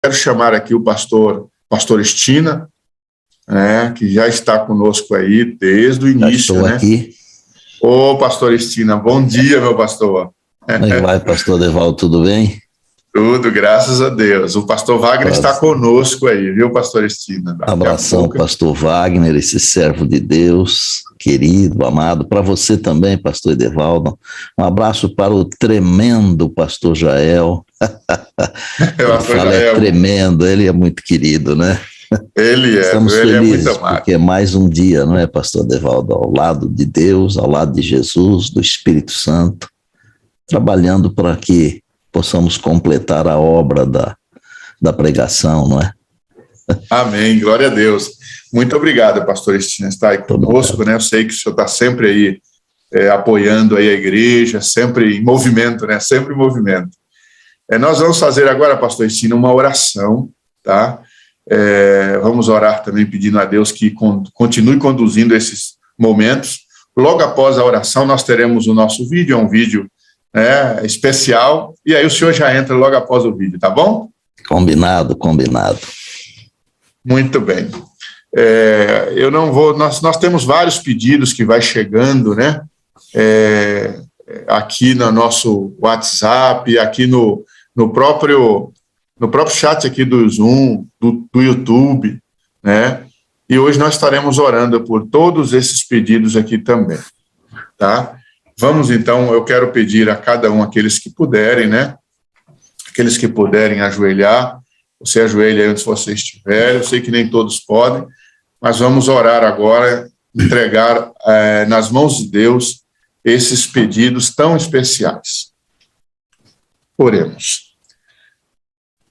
Quero chamar aqui o pastor Estina, que já está conosco aí desde o início. Estou aqui. Ô, pastor Estina, bom dia, meu pastor. Como é que vai, pastor Devaldo, tudo bem? Tudo, graças a Deus. O pastor Wagner está conosco aí, viu, pastor Estina? Abração, pastor Wagner, esse servo de Deus, querido, amado. Para você também, pastor Devaldo. Um abraço para o tremendo pastor Jael. É tremendo, ele é muito querido, né? Ele é. Estamos ele felizes é muito amado. porque é mais um dia, não é, pastor Devaldo? Ao lado de Deus, ao lado de Jesus, do Espírito Santo, trabalhando para que possamos completar a obra da pregação, não é? Amém, glória a Deus. Muito obrigado, pastor Estina, estar aí conosco, né? Eu sei que o senhor está sempre aí apoiando aí a igreja, sempre em movimento, né? Sempre em movimento. Nós vamos fazer agora, pastor Estina, uma oração, tá? Vamos orar também pedindo a Deus que continue conduzindo esses momentos. Logo após a oração, nós teremos o nosso vídeo, é um vídeo especial, e aí o senhor já entra logo após o vídeo, tá bom? Combinado. Muito bem. Eu não vou, nós temos vários pedidos que vai chegando, né? Aqui no nosso WhatsApp, aqui no próprio chat aqui do Zoom, do YouTube, né? E hoje nós estaremos orando por todos esses pedidos aqui também, tá? Vamos então, eu quero pedir a cada um, aqueles que puderem, né? Aqueles que puderem ajoelhar, você ajoelha aí onde você estiver, eu sei que nem todos podem, mas vamos orar agora, entregar nas mãos de Deus esses pedidos tão especiais. Oremos.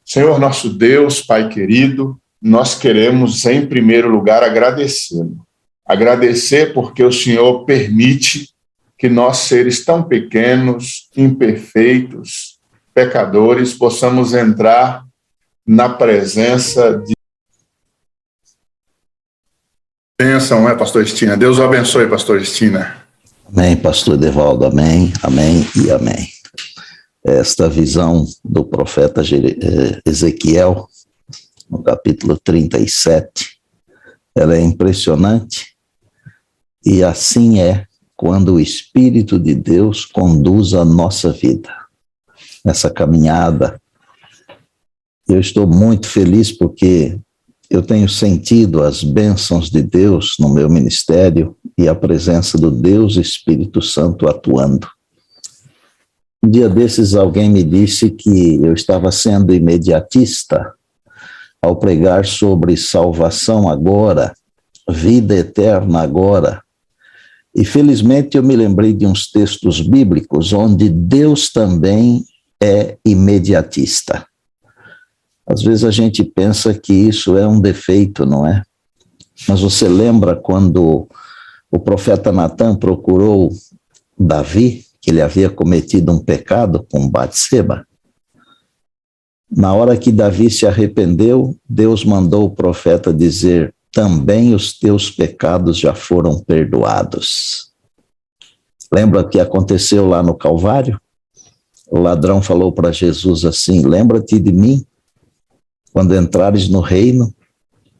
Senhor nosso Deus, Pai querido, nós queremos, em primeiro lugar, agradecê-lo. Agradecer porque o Senhor permite que nós, seres tão pequenos, imperfeitos, pecadores, possamos entrar na presença de... Bênção, pastor Estina? Deus o abençoe, pastor Estina. Amém, pastor Devaldo, amém, amém e amém. Esta visão do profeta Ezequiel, no capítulo 37, ela é impressionante, e assim é quando o Espírito de Deus conduz a nossa vida, nessa caminhada. Eu estou muito feliz porque eu tenho sentido as bênçãos de Deus no meu ministério e a presença do Deus Espírito Santo atuando. Um dia desses alguém me disse que eu estava sendo imediatista ao pregar sobre salvação agora, vida eterna agora. E felizmente eu me lembrei de uns textos bíblicos onde Deus também é imediatista. Às vezes a gente pensa que isso é um defeito, não é? Mas você lembra quando o profeta Natã procurou Davi, que ele havia cometido um pecado com Batseba? Na hora que Davi se arrependeu, Deus mandou o profeta dizer: também os teus pecados já foram perdoados. Lembra o que aconteceu lá no Calvário? O ladrão falou para Jesus assim: lembra-te de mim quando entrares no reino.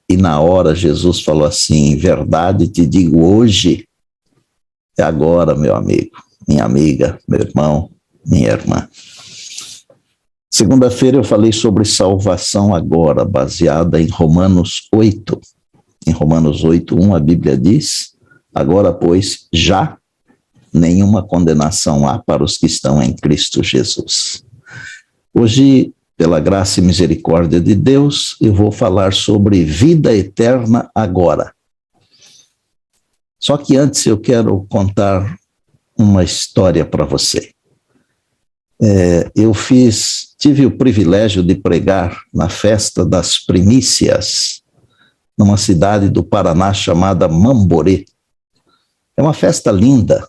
E na hora Jesus falou assim: em verdade te digo, hoje é agora, meu amigo, minha amiga, meu irmão, minha irmã. Segunda-feira eu falei sobre salvação agora, baseada em Romanos 8. Em Romanos 8:1 a Bíblia diz: agora, pois, já nenhuma condenação há para os que estão em Cristo Jesus. Hoje, pela graça e misericórdia de Deus, eu vou falar sobre vida eterna agora. Só que antes eu quero contar uma história para você. Tive o privilégio de pregar na festa das primícias, numa cidade do Paraná chamada Mamborê. É uma festa linda.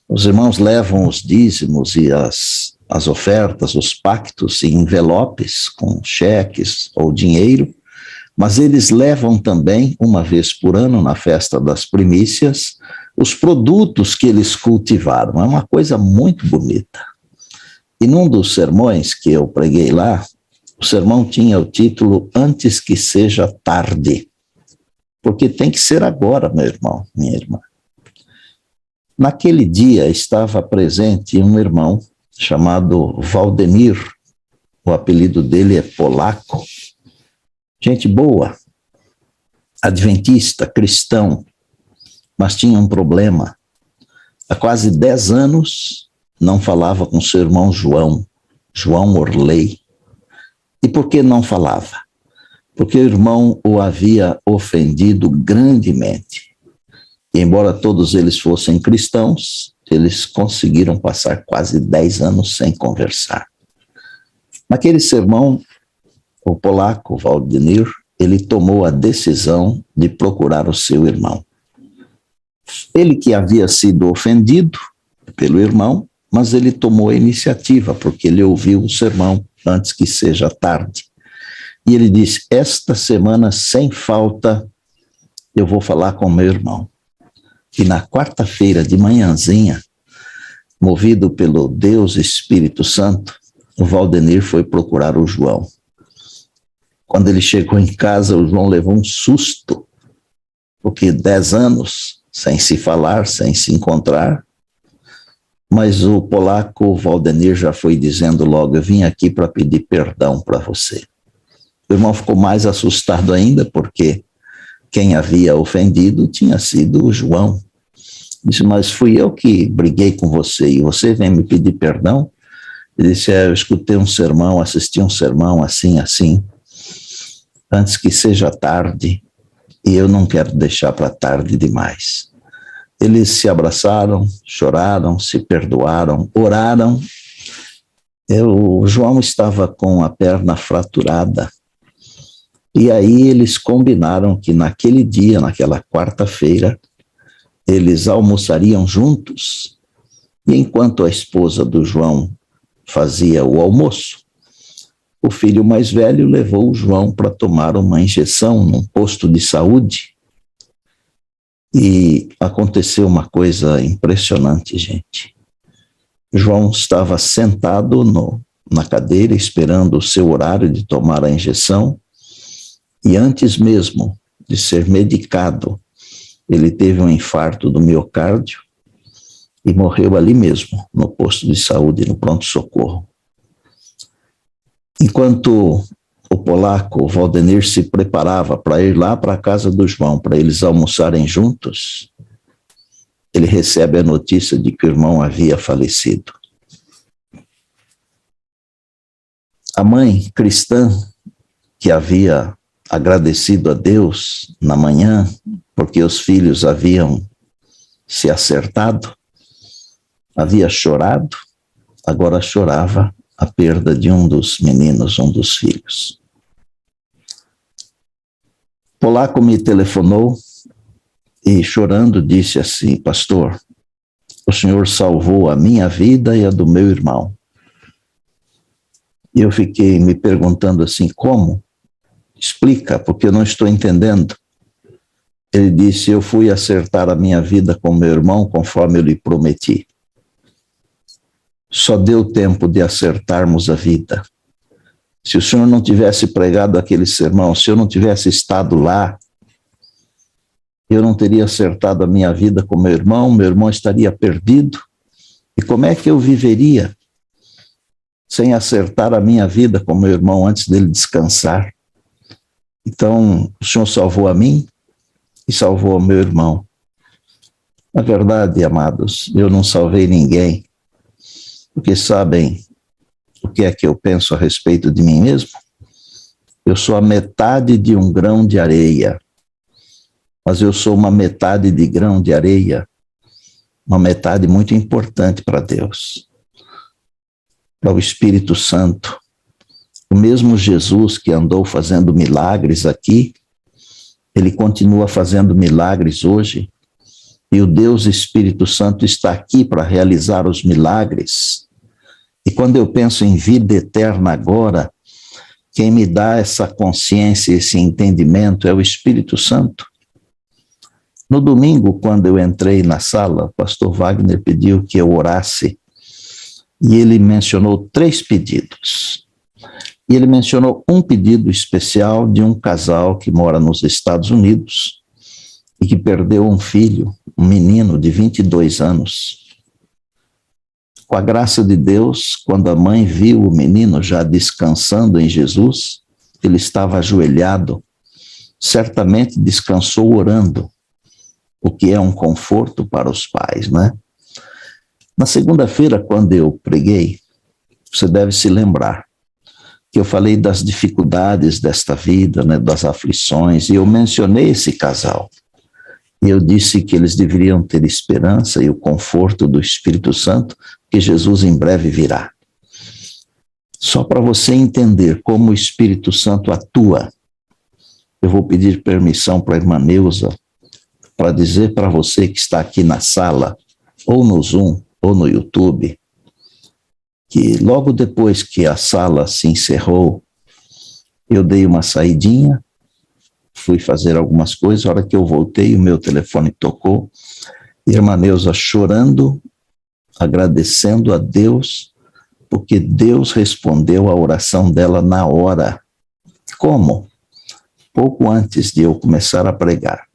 Os irmãos levam os dízimos e as ofertas, os pactos em envelopes com cheques ou dinheiro, mas eles levam também, uma vez por ano, na festa das primícias, os produtos que eles cultivaram. É uma coisa muito bonita. E num dos sermões que eu preguei lá, O sermão tinha o título Antes que Seja Tarde, porque tem que ser agora, meu irmão, minha irmã. Naquele dia estava presente um irmão chamado Valdemir, o apelido dele é Polaco, gente boa, adventista, cristão, mas tinha um problema. Há quase 10 anos não falava com seu irmão João Orley. E por que não falava? Porque o irmão o havia ofendido grandemente. E embora todos eles fossem cristãos, eles conseguiram passar quase 10 anos sem conversar. Naquele sermão, o polaco Valdemir, ele tomou a decisão de procurar o seu irmão. Ele que havia sido ofendido pelo irmão, mas ele tomou a iniciativa, porque ele ouviu o sermão antes que seja tarde. E ele disse, esta semana, sem falta, eu vou falar com meu irmão. E na quarta-feira de manhãzinha, movido pelo Deus Espírito Santo, o Valdemir foi procurar o João. Quando ele chegou em casa, o João levou um susto, porque 10 anos sem se falar, sem se encontrar, mas o polaco Valdemir já foi dizendo logo, eu vim aqui para pedir perdão para você. O irmão ficou mais assustado ainda, porque quem havia ofendido tinha sido o João. Disse, mas fui eu que briguei com você e você vem me pedir perdão? Ele disse, eu escutei um sermão, assisti um sermão assim, antes que seja tarde, e eu não quero deixar para tarde demais. Eles se abraçaram, choraram, se perdoaram, oraram. O João estava com a perna fraturada. E aí eles combinaram que naquele dia, naquela quarta-feira, eles almoçariam juntos. E enquanto a esposa do João fazia o almoço, o filho mais velho levou o João para tomar uma injeção num posto de saúde. E aconteceu uma coisa impressionante, gente. João estava sentado na cadeira, esperando o seu horário de tomar a injeção, e antes mesmo de ser medicado, ele teve um infarto do miocárdio e morreu ali mesmo, no posto de saúde, no pronto-socorro. Enquanto o polaco Valdemir se preparava para ir lá para a casa do João, para eles almoçarem juntos, ele recebe a notícia de que o irmão havia falecido. A mãe cristã, que havia agradecido a Deus na manhã, porque os filhos haviam se acertado, havia chorado, agora chorava a perda de um dos meninos, um dos filhos. O polaco me telefonou e, chorando, disse assim, pastor, o senhor salvou a minha vida e a do meu irmão. E eu fiquei me perguntando assim, como? Explica, porque eu não estou entendendo. Ele disse, eu fui acertar a minha vida com meu irmão conforme eu lhe prometi. Só deu tempo de acertarmos a vida. Se o senhor não tivesse pregado aquele sermão, se eu não tivesse estado lá, eu não teria acertado a minha vida com meu irmão estaria perdido. E como é que eu viveria sem acertar a minha vida com meu irmão antes dele descansar? Então, o senhor salvou a mim e salvou o meu irmão. Na verdade, amados, eu não salvei ninguém, porque sabem o que é que eu penso a respeito de mim mesmo? Eu sou a metade de um grão de areia, mas eu sou uma metade de grão de areia, uma metade muito importante para Deus, para o Espírito Santo. O mesmo Jesus que andou fazendo milagres aqui, ele continua fazendo milagres hoje, e o Deus Espírito Santo está aqui para realizar os milagres. E quando eu penso em vida eterna agora, quem me dá essa consciência, esse entendimento é o Espírito Santo. No domingo, quando eu entrei na sala, o pastor Wagner pediu que eu orasse, e ele mencionou 3 pedidos. E ele mencionou um pedido especial de um casal que mora nos Estados Unidos e que perdeu um filho, um menino de 22 anos. Com a graça de Deus, quando a mãe viu o menino já descansando em Jesus, ele estava ajoelhado, certamente descansou orando, o que é um conforto para os pais, né? Na segunda-feira, quando eu preguei, você deve se lembrar que eu falei das dificuldades desta vida, né, das aflições, e eu mencionei esse casal. E eu disse que eles deveriam ter esperança e o conforto do Espírito Santo, que Jesus em breve virá. Só para você entender como o Espírito Santo atua, eu vou pedir permissão para a irmã Neuza para dizer para você que está aqui na sala, ou no Zoom, ou no YouTube, que logo depois que a sala se encerrou, eu dei uma saidinha, fui fazer algumas coisas, a hora que eu voltei, o meu telefone tocou, e a irmã Neuza chorando, agradecendo a Deus, porque Deus respondeu a oração dela na hora. Como? Pouco antes de eu começar a pregar.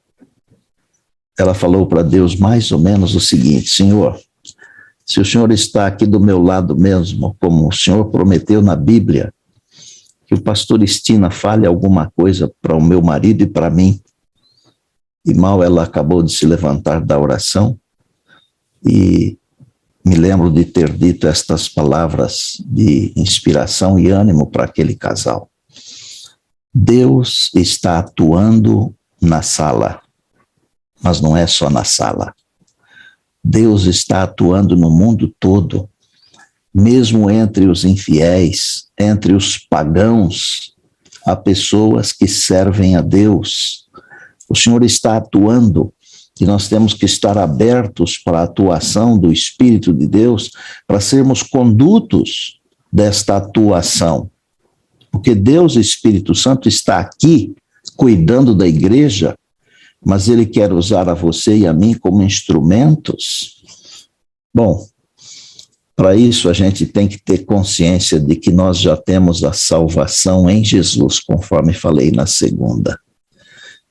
Ela falou para Deus mais ou menos o seguinte: Senhor, se o Senhor está aqui do meu lado mesmo, como o Senhor prometeu na Bíblia, que o pastor Estina fale alguma coisa para o meu marido e para mim. E mal ela acabou de se levantar da oração, e me lembro de ter dito estas palavras de inspiração e ânimo para aquele casal. Deus está atuando na sala, mas não é só na sala. Deus está atuando no mundo todo, mesmo entre os infiéis, entre os pagãos, há pessoas que servem a Deus. O Senhor está atuando e nós temos que estar abertos para a atuação do Espírito de Deus, para sermos condutos desta atuação. Porque Deus, Espírito Santo, está aqui cuidando da igreja, mas Ele quer usar a você e a mim como instrumentos. Bom, para isso a gente tem que ter consciência de que nós já temos a salvação em Jesus, conforme falei na segunda.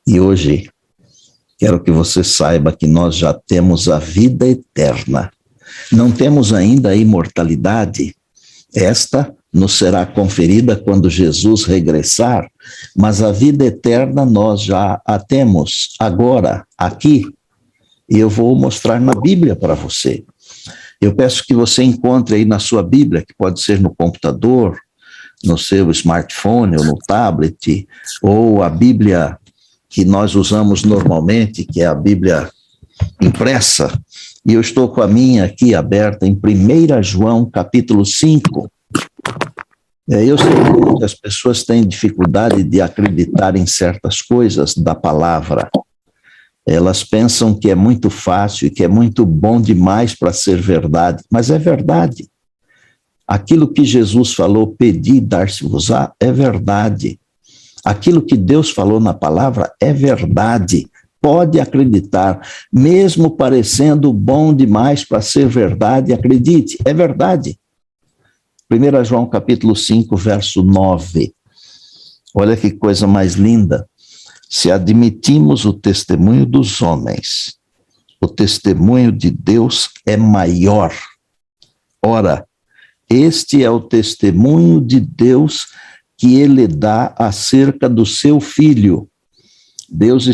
E hoje quero que você saiba que nós já temos a vida eterna. Não temos ainda a imortalidade. Esta nos será conferida quando Jesus regressar, mas a vida eterna nós já a temos agora, aqui. E eu vou mostrar na Bíblia para você. Eu peço que você encontre aí na sua Bíblia, que pode ser no computador, no seu smartphone ou no tablet, ou a Bíblia que nós usamos normalmente, que é a Bíblia impressa, e eu estou com a minha aqui aberta em 1 João, capítulo 5. Eu sei que as pessoas têm dificuldade de acreditar em certas coisas da palavra. Elas pensam que é muito fácil e que é muito bom demais para ser verdade, mas é verdade. Aquilo que Jesus falou, pedi, dar-se-vos-á, é verdade. Aquilo que Deus falou na palavra é verdade. Pode acreditar, mesmo parecendo bom demais para ser verdade, acredite, é verdade. 1 João capítulo 5, verso 9. Olha que coisa mais linda. Se admitimos o testemunho dos homens, o testemunho de Deus é maior. Ora, este é o testemunho de Deus que ele dá acerca do seu Filho. Deus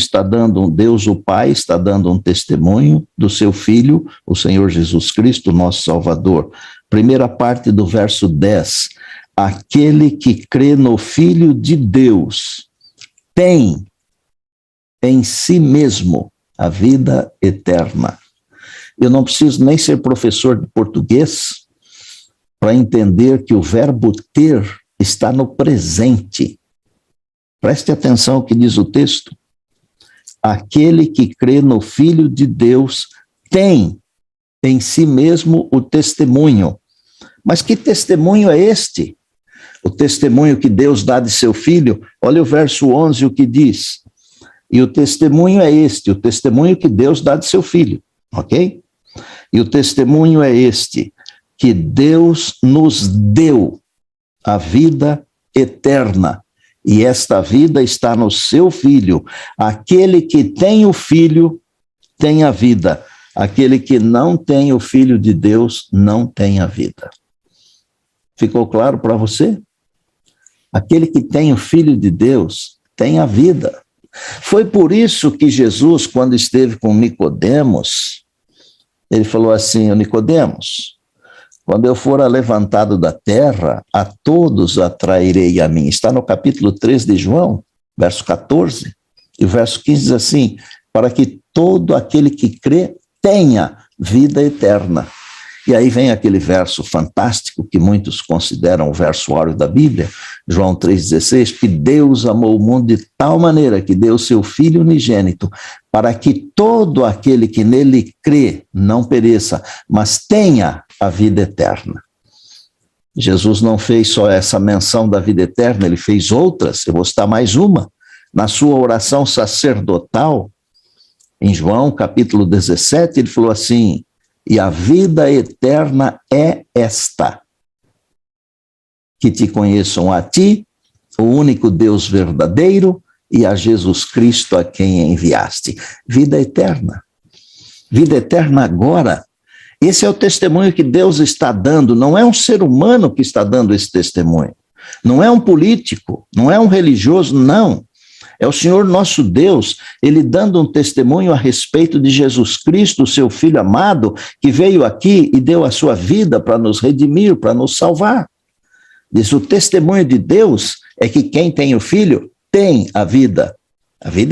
o Pai está dando um testemunho do seu Filho, o Senhor Jesus Cristo, nosso Salvador. Primeira parte do verso 10. Aquele que crê no Filho de Deus tem em si mesmo a vida eterna. Eu não preciso nem ser professor de português para entender que o verbo ter está no presente. Preste atenção ao que diz o texto. Aquele que crê no Filho de Deus tem em si mesmo o testemunho. Mas que testemunho é este? O testemunho que Deus dá de seu Filho? Olha o verso 11, o que diz. E o testemunho é este, o testemunho que Deus dá de seu Filho, ok? E o testemunho é este, que Deus nos deu a vida eterna. E esta vida está no seu Filho. Aquele que tem o Filho tem a vida. Aquele que não tem o Filho de Deus não tem a vida. Ficou claro para você? Aquele que tem o Filho de Deus tem a vida. Foi por isso que Jesus, quando esteve com Nicodemos, ele falou assim: Nicodemos, quando eu for levantado da terra, a todos atrairei a mim. Está no capítulo 3 de João, verso 14. E o verso 15 diz assim: para que todo aquele que crê tenha vida eterna. E aí vem aquele verso fantástico que muitos consideram o verso áureo da Bíblia, João 3,16, que Deus amou o mundo de tal maneira que deu seu Filho unigênito, para que todo aquele que nele crê não pereça, mas tenha a vida eterna. Jesus não fez só essa menção da vida eterna, ele fez outras, eu vou citar mais uma. Na sua oração sacerdotal, em João capítulo 17, ele falou assim: e a vida eterna é esta, que te conheçam a ti, o único Deus verdadeiro, e a Jesus Cristo a quem enviaste. Vida eterna. Vida eterna agora. Esse é o testemunho que Deus está dando, não é um ser humano que está dando esse testemunho. Não é um político, não é um religioso, não. É o Senhor nosso Deus, ele dando um testemunho a respeito de Jesus Cristo, seu Filho amado, que veio aqui e deu a sua vida para nos redimir, para nos salvar. Diz: o testemunho de Deus é que quem tem o Filho tem a vida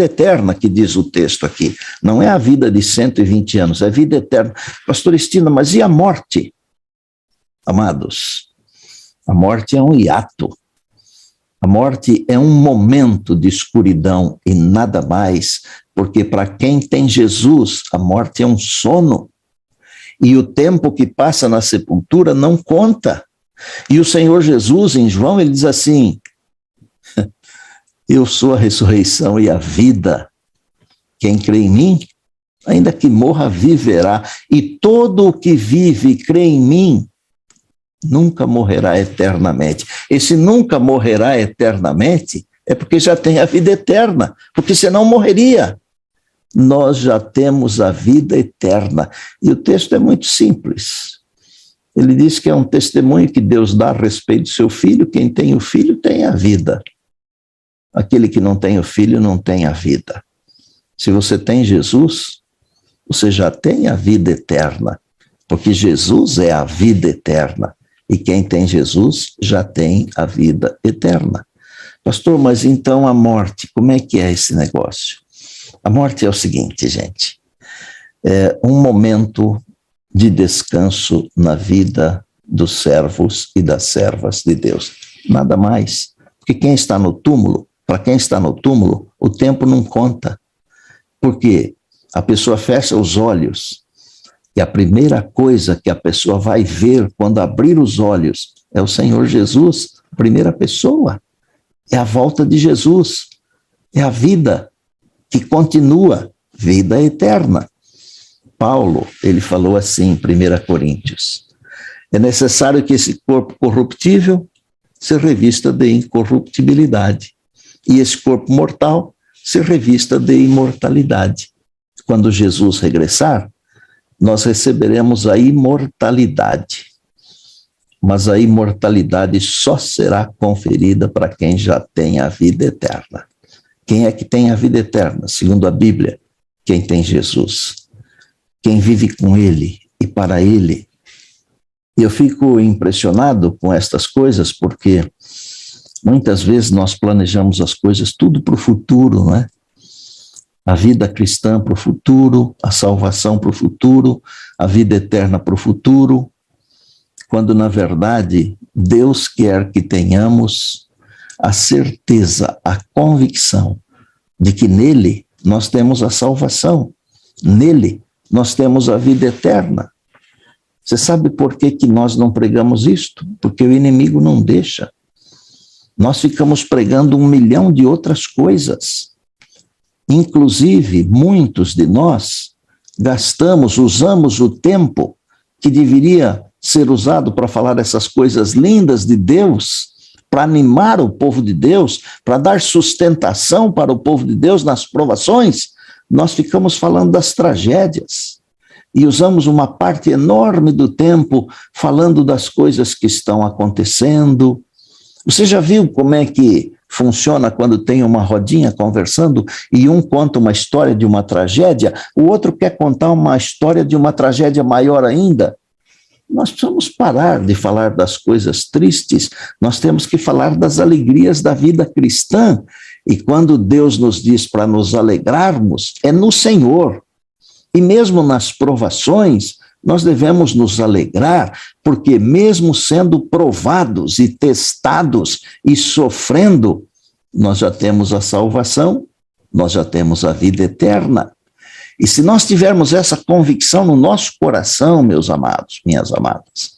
eterna, que diz o texto aqui. Não é a vida de 120 anos, é a vida eterna. Pastor Estina, mas e a morte? Amados, a morte é um hiato. A morte é um momento de escuridão e nada mais, porque para quem tem Jesus, a morte é um sono. E o tempo que passa na sepultura não conta. E o Senhor Jesus, em João, ele diz assim: eu sou a ressurreição e a vida. Quem crê em mim, ainda que morra, viverá. E todo o que vive e crê em mim, nunca morrerá eternamente. Esse nunca morrerá eternamente é porque já tem a vida eterna, porque senão morreria. Nós já temos a vida eterna. E o texto é muito simples. Ele diz que é um testemunho que Deus dá a respeito do seu Filho. Quem tem o Filho tem a vida. Aquele que não tem o Filho não tem a vida. Se você tem Jesus, você já tem a vida eterna, porque Jesus é a vida eterna. E quem tem Jesus já tem a vida eterna. Pastor, mas então a morte, como é que é esse negócio? A morte é o seguinte, gente. É um momento de descanso na vida dos servos e das servas de Deus. Nada mais. Porque quem está no túmulo, para quem está no túmulo, o tempo não conta. Porque a pessoa fecha os olhos. E a primeira coisa que a pessoa vai ver quando abrir os olhos é o Senhor Jesus, a primeira pessoa. É a volta de Jesus. É a vida que continua, vida eterna. Paulo, ele falou assim em 1 Coríntios: é necessário que esse corpo corruptível se revista de incorruptibilidade e esse corpo mortal se revista de imortalidade. Quando Jesus regressar, nós receberemos a imortalidade. Mas a imortalidade só será conferida para quem já tem a vida eterna. Quem é que tem a vida eterna? Segundo a Bíblia, quem tem Jesus. Quem vive com Ele e para Ele. E eu fico impressionado com estas coisas, porque muitas vezes nós planejamos as coisas tudo para o futuro, não é? A vida cristã para o futuro, a salvação para o futuro, a vida eterna para o futuro, quando na verdade Deus quer que tenhamos a certeza, a convicção de que nele nós temos a salvação, nele nós temos a vida eterna. Você sabe por que nós não pregamos isto? Porque o inimigo não deixa. Nós ficamos pregando 1 milhão de outras coisas. Inclusive, muitos de nós usamos o tempo que deveria ser usado para falar essas coisas lindas de Deus para animar o povo de Deus, para dar sustentação para o povo de Deus nas provações, nós ficamos falando das tragédias. E usamos uma parte enorme do tempo falando das coisas que estão acontecendo. Você já viu como é que funciona quando tem uma rodinha conversando e um conta uma história de uma tragédia, o outro quer contar uma história de uma tragédia maior ainda? Nós precisamos parar de falar das coisas tristes, nós temos que falar das alegrias da vida cristã. E quando Deus nos diz para nos alegrarmos, é no Senhor. E mesmo nas provações, nós devemos nos alegrar, porque mesmo sendo provados e testados e sofrendo, nós já temos a salvação, nós já temos a vida eterna. E se nós tivermos essa convicção no nosso coração, meus amados, minhas amadas,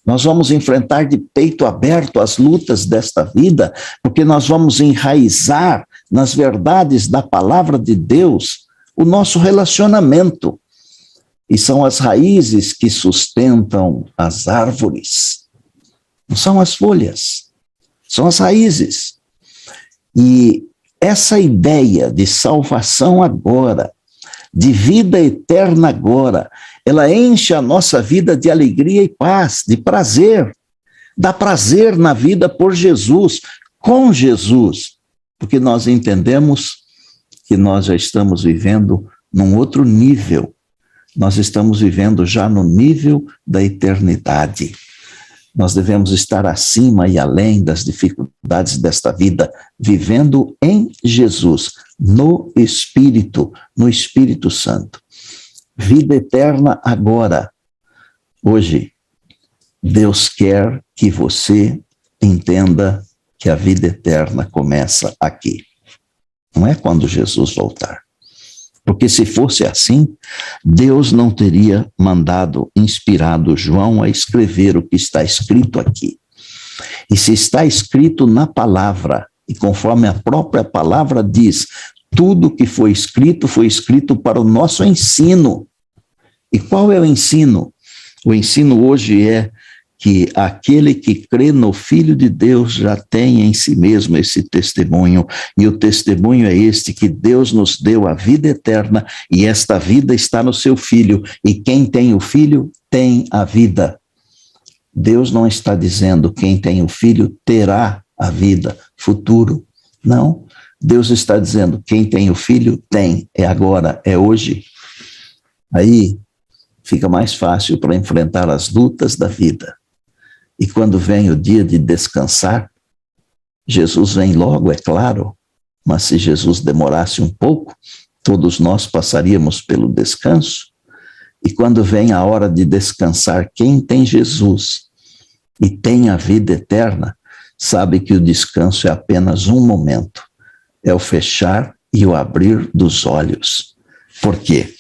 nós vamos enfrentar de peito aberto as lutas desta vida, porque nós vamos enraizar nas verdades da palavra de Deus o nosso relacionamento. E são as raízes que sustentam as árvores. Não são as folhas, são as raízes. E essa ideia de salvação agora, de vida eterna agora, ela enche a nossa vida de alegria e paz, de prazer. Dá prazer na vida por Jesus, com Jesus, porque nós entendemos que nós já estamos vivendo num outro nível. Nós estamos vivendo já no nível da eternidade. Nós devemos estar acima e além das dificuldades desta vida, vivendo em Jesus, no Espírito Santo. Vida eterna agora. Hoje, Deus quer que você entenda que a vida eterna começa aqui. Não é quando Jesus voltar. Porque se fosse assim, Deus não teria inspirado João a escrever o que está escrito aqui. E se está escrito na palavra, e conforme a própria palavra diz, tudo que foi escrito para o nosso ensino. E qual é o ensino? O ensino hoje é que aquele que crê no Filho de Deus já tem em si mesmo esse testemunho, e o testemunho é este, que Deus nos deu a vida eterna, e esta vida está no seu Filho, e quem tem o Filho tem a vida. Deus não está dizendo quem tem o Filho terá a vida, futuro. Não, Deus está dizendo quem tem o Filho tem, é agora, é hoje. Aí fica mais fácil para enfrentar as lutas da vida. E quando vem o dia de descansar, Jesus vem logo, é claro, mas se Jesus demorasse um pouco, todos nós passaríamos pelo descanso. E quando vem a hora de descansar, quem tem Jesus e tem a vida eterna, sabe que o descanso é apenas um momento, é o fechar e o abrir dos olhos. Por quê?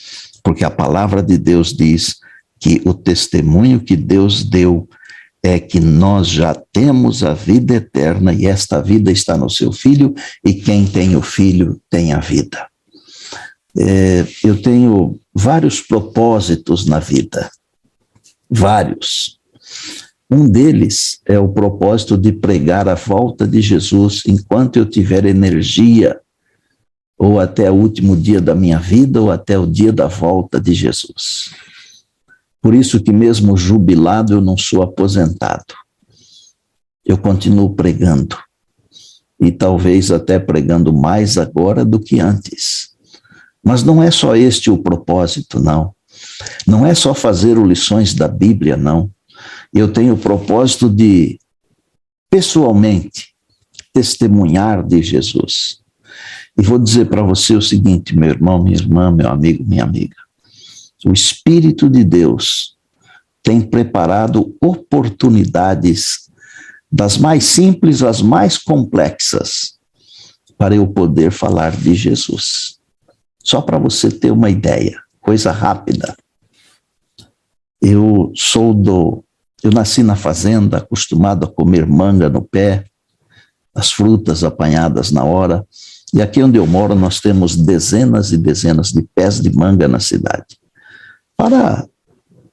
Porque a palavra de Deus diz que o testemunho que Deus deu é que nós já temos a vida eterna e esta vida está no seu Filho, e quem tem o Filho tem a vida. Eu tenho vários propósitos na vida, vários. Um deles é o propósito de pregar a volta de Jesus enquanto eu tiver energia, ou até o último dia da minha vida, ou até o dia da volta de Jesus. Por isso que mesmo jubilado eu não sou aposentado. Eu continuo pregando. E talvez até pregando mais agora do que antes. Mas não é só este o propósito, não. Não é só fazer lições da Bíblia, não. Eu tenho o propósito de, pessoalmente, testemunhar de Jesus. E vou dizer para você o seguinte, meu irmão, minha irmã, meu amigo, minha amiga. O Espírito de Deus tem preparado oportunidades das mais simples às mais complexas para eu poder falar de Jesus. Só para você ter uma ideia, coisa rápida. Eu nasci na fazenda, acostumado a comer manga no pé, as frutas apanhadas na hora, e aqui onde eu moro nós temos dezenas e dezenas de pés de manga na cidade. Para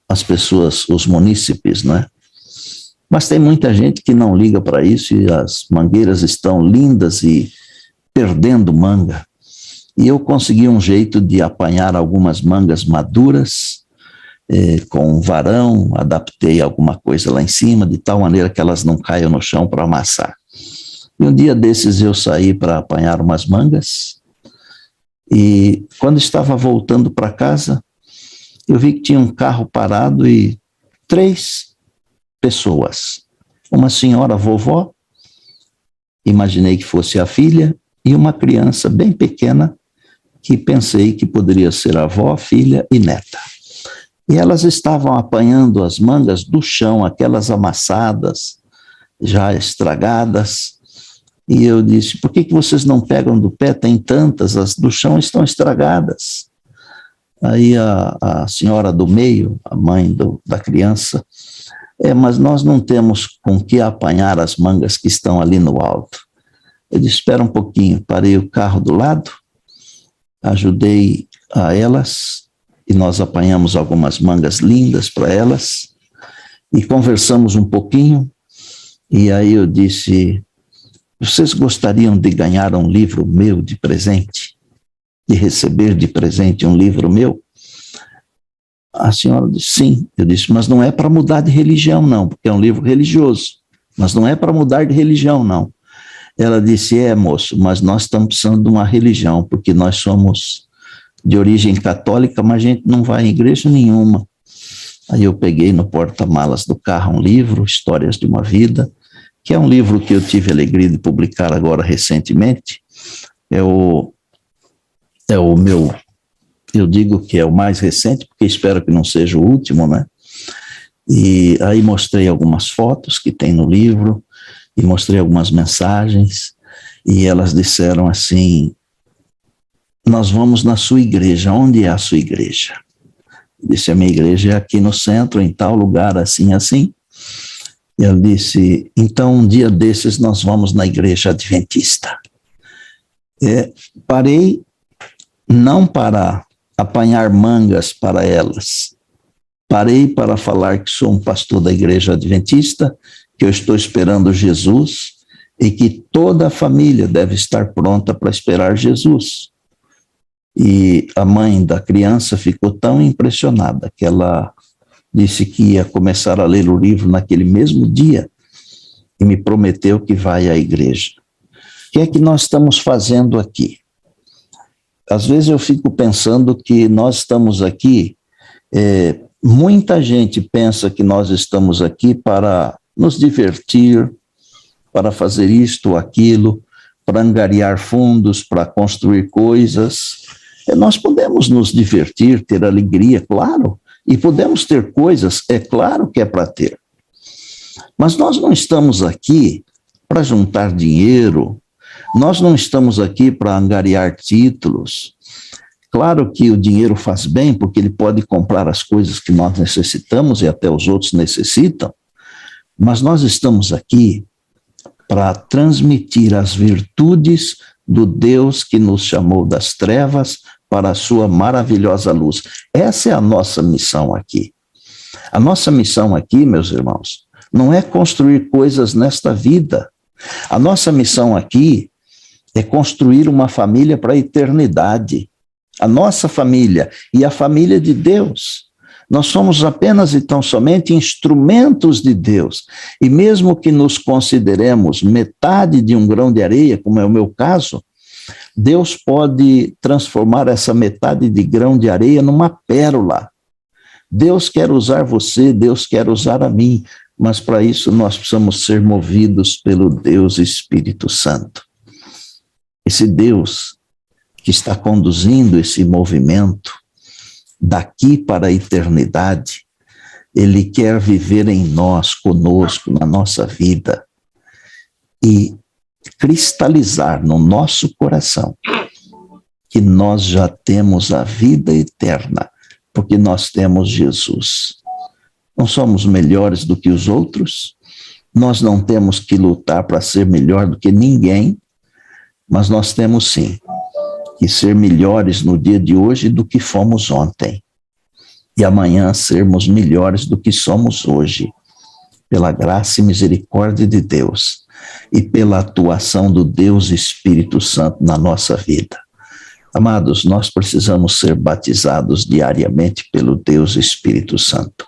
as pessoas, os munícipes, não é? Mas tem muita gente que não liga para isso e as mangueiras estão lindas e perdendo manga. E eu consegui um jeito de apanhar algumas mangas maduras, com um varão, adaptei alguma coisa lá em cima, de tal maneira que elas não caiam no chão para amassar. E um dia desses eu saí para apanhar umas mangas, e quando estava voltando para casa, eu vi que tinha um carro parado e 3 pessoas. Uma senhora vovó, imaginei que fosse a filha, e uma criança bem pequena, que pensei que poderia ser avó, filha e neta. E elas estavam apanhando as mangas do chão, aquelas amassadas, já estragadas. E eu disse, por que vocês não pegam do pé? Tem tantas, as do chão estão estragadas. Aí a senhora do meio, a mãe da criança, mas nós não temos com que apanhar as mangas que estão ali no alto. Eu disse, espera um pouquinho, parei o carro do lado, ajudei a elas, e nós apanhamos algumas mangas lindas para elas, e conversamos um pouquinho, e aí eu disse, vocês gostariam de ganhar um livro meu de presente? De receber de presente um livro meu? A senhora disse, sim. Eu disse, mas não é para mudar de religião, não, porque é um livro religioso, mas não é para mudar de religião, não. Ela disse, moço, mas nós estamos precisando de uma religião, porque nós somos de origem católica, mas a gente não vai em igreja nenhuma. Aí eu peguei no porta-malas do carro um livro, Histórias de uma Vida, que é um livro que eu tive a alegria de publicar agora recentemente. É o meu, eu digo que é o mais recente, porque espero que não seja o último, né? E aí mostrei algumas fotos que tem no livro, e mostrei algumas mensagens, e elas disseram assim, nós vamos na sua igreja. Onde é a sua igreja? Eu disse, a minha igreja é aqui no centro, em tal lugar, assim, assim. E ela disse, então um dia desses nós vamos na igreja adventista. Parei, não para apanhar mangas para elas, parei para falar que sou um pastor da igreja adventista, que eu estou esperando Jesus e que toda a família deve estar pronta para esperar Jesus. E a mãe da criança ficou tão impressionada que ela disse que ia começar a ler o livro naquele mesmo dia e me prometeu que vai à igreja. O que é que nós estamos fazendo aqui? Às vezes eu fico pensando que nós estamos aqui, muita gente pensa que nós estamos aqui para nos divertir, para fazer isto ou aquilo, para angariar fundos, para construir coisas. Nós podemos nos divertir, ter alegria, claro, e podemos ter coisas, é claro que é para ter. Mas nós não estamos aqui para juntar dinheiro, nós não estamos aqui para angariar títulos. Claro que o dinheiro faz bem, porque ele pode comprar as coisas que nós necessitamos e até os outros necessitam, mas nós estamos aqui para transmitir as virtudes do Deus que nos chamou das trevas para a sua maravilhosa luz. Essa é a nossa missão aqui. A nossa missão aqui, meus irmãos, não é construir coisas nesta vida. A nossa missão aqui é construir uma família para a eternidade. A nossa família e a família de Deus. Nós somos apenas e tão somente instrumentos de Deus. E mesmo que nos consideremos metade de um grão de areia, como é o meu caso, Deus pode transformar essa metade de grão de areia numa pérola. Deus quer usar você, Deus quer usar a mim, mas para isso nós precisamos ser movidos pelo Deus Espírito Santo. Esse Deus que está conduzindo esse movimento daqui para a eternidade, ele quer viver em nós, conosco, na nossa vida, e cristalizar no nosso coração que nós já temos a vida eterna, porque nós temos Jesus. Não somos melhores do que os outros, nós não temos que lutar para ser melhor do que ninguém, mas nós temos sim que ser melhores no dia de hoje do que fomos ontem, e amanhã sermos melhores do que somos hoje. pela graça e misericórdia de Deus e pela atuação do Deus Espírito Santo na nossa vida. Amados, nós precisamos ser batizados diariamente pelo Deus Espírito Santo.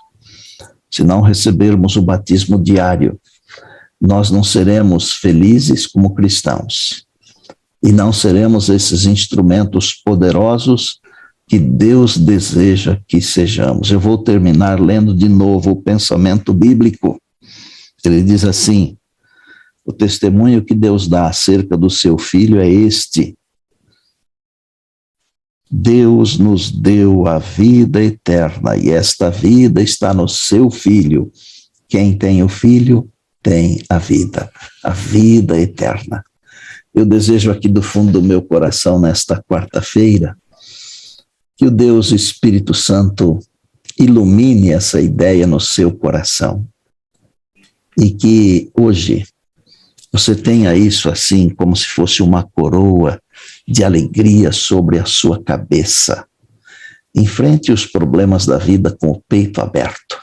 Se não recebermos o batismo diário, nós não seremos felizes como cristãos e não seremos esses instrumentos poderosos que Deus deseja que sejamos. Eu vou terminar lendo de novo o pensamento bíblico. Ele diz assim: o testemunho que Deus dá acerca do seu Filho é este: Deus nos deu a vida eterna, e esta vida está no seu Filho. Quem tem o Filho tem a vida eterna. Eu desejo aqui do fundo do meu coração, nesta quarta-feira, que o Deus Espírito Santo ilumine essa ideia no seu coração e que hoje você tenha isso assim, como se fosse uma coroa de alegria sobre a sua cabeça. Enfrente os problemas da vida com o peito aberto.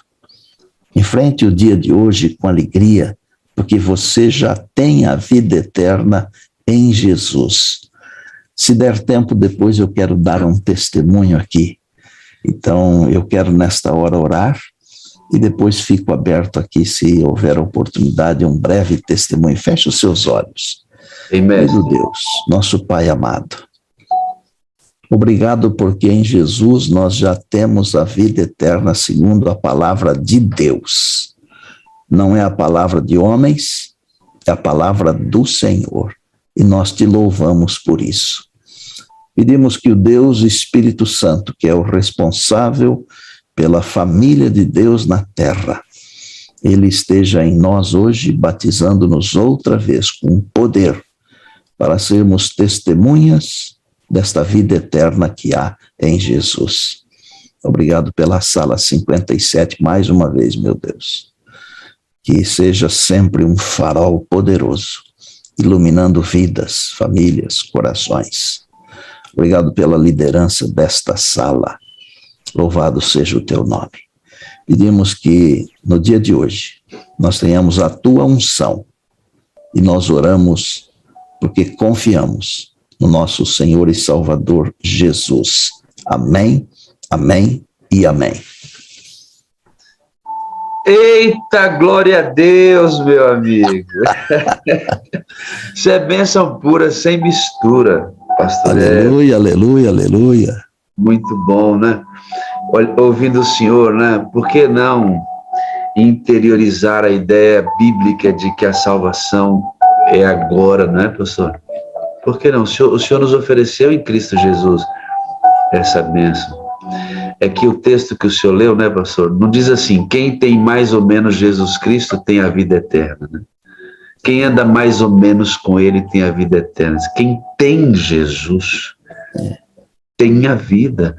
Enfrente o dia de hoje com alegria, porque você já tem a vida eterna em Jesus. Se der tempo, depois eu quero dar um testemunho aqui. Então, eu quero nesta hora orar e depois fico aberto aqui, se houver oportunidade, um breve testemunho. Feche os seus olhos. Amém. Meu Deus, nosso Pai amado, obrigado porque em Jesus nós já temos a vida eterna segundo a palavra de Deus. Não é a palavra de homens, é a palavra do Senhor. E nós te louvamos por isso. Pedimos que o Deus Espírito Santo, que é o responsável pela família de Deus na terra, ele esteja em nós hoje, batizando-nos outra vez com poder, para sermos testemunhas desta vida eterna que há em Jesus. Obrigado pela sala 57, mais uma vez, meu Deus. Que seja sempre um farol poderoso, iluminando vidas, famílias, corações. Obrigado pela liderança desta sala. Louvado seja o teu nome. Pedimos que no dia de hoje nós tenhamos a tua unção e nós oramos porque confiamos no nosso Senhor e Salvador Jesus. Amém, amém e amém. Eita, glória a Deus, meu amigo. Isso é bênção pura, sem mistura, pastor. Aleluia, aleluia, aleluia. Muito bom, né? Ouvindo o Senhor, né? Por que não interiorizar a ideia bíblica de que a salvação é agora, não é, pastor? Por que não? O Senhor nos ofereceu em Cristo Jesus essa bênção. É que o texto que o senhor leu, né, pastor, não diz assim: quem tem mais ou menos Jesus Cristo tem a vida eterna, né? Quem anda mais ou menos com ele tem a vida eterna. Quem tem Jesus tem a vida.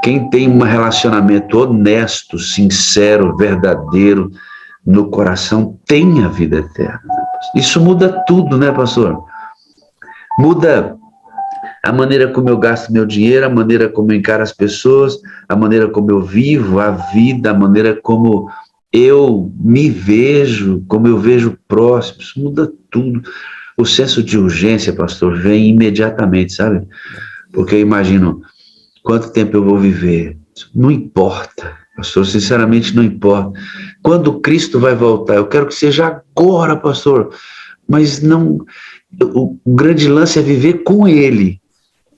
Quem tem um relacionamento honesto, sincero, verdadeiro no coração tem a vida eterna. Isso muda tudo, né, pastor? Muda a maneira como eu gasto meu dinheiro, a maneira como eu encaro as pessoas, a maneira como eu vivo a vida, a maneira como eu me vejo, como eu vejo próximos, muda tudo. O senso de urgência, pastor, vem imediatamente, sabe? Porque eu imagino quanto tempo eu vou viver. Não importa, pastor, sinceramente não importa. Quando Cristo vai voltar, eu quero que seja agora, pastor, mas não... O grande lance é viver com Ele,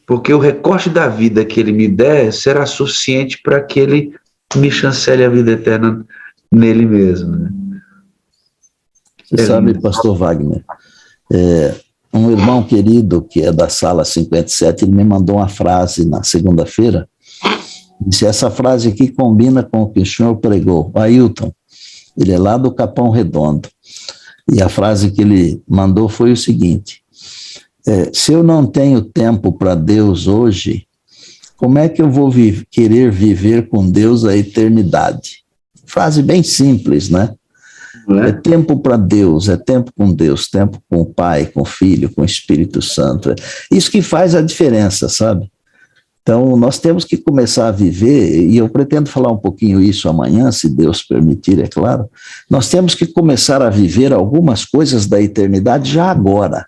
porque o recorte da vida que Ele me der será suficiente para que Ele me chancele a vida eterna nele mesmo, né? Você sabe, pastor Wagner, um irmão querido que é da sala 57, ele me mandou uma frase na segunda-feira, disse: essa frase aqui combina com o que o senhor pregou. O Ailton, ele é lá do Capão Redondo, e a frase que ele mandou foi o seguinte: se eu não tenho tempo para Deus hoje, como é que eu vou querer viver com Deus a eternidade? Frase bem simples, né? É tempo para Deus, é tempo com Deus, tempo com o Pai, com o Filho, com o Espírito Santo. Isso que faz a diferença, sabe? Então, nós temos que começar a viver, e eu pretendo falar um pouquinho isso amanhã, se Deus permitir, é claro. Nós temos que começar a viver algumas coisas da eternidade já agora.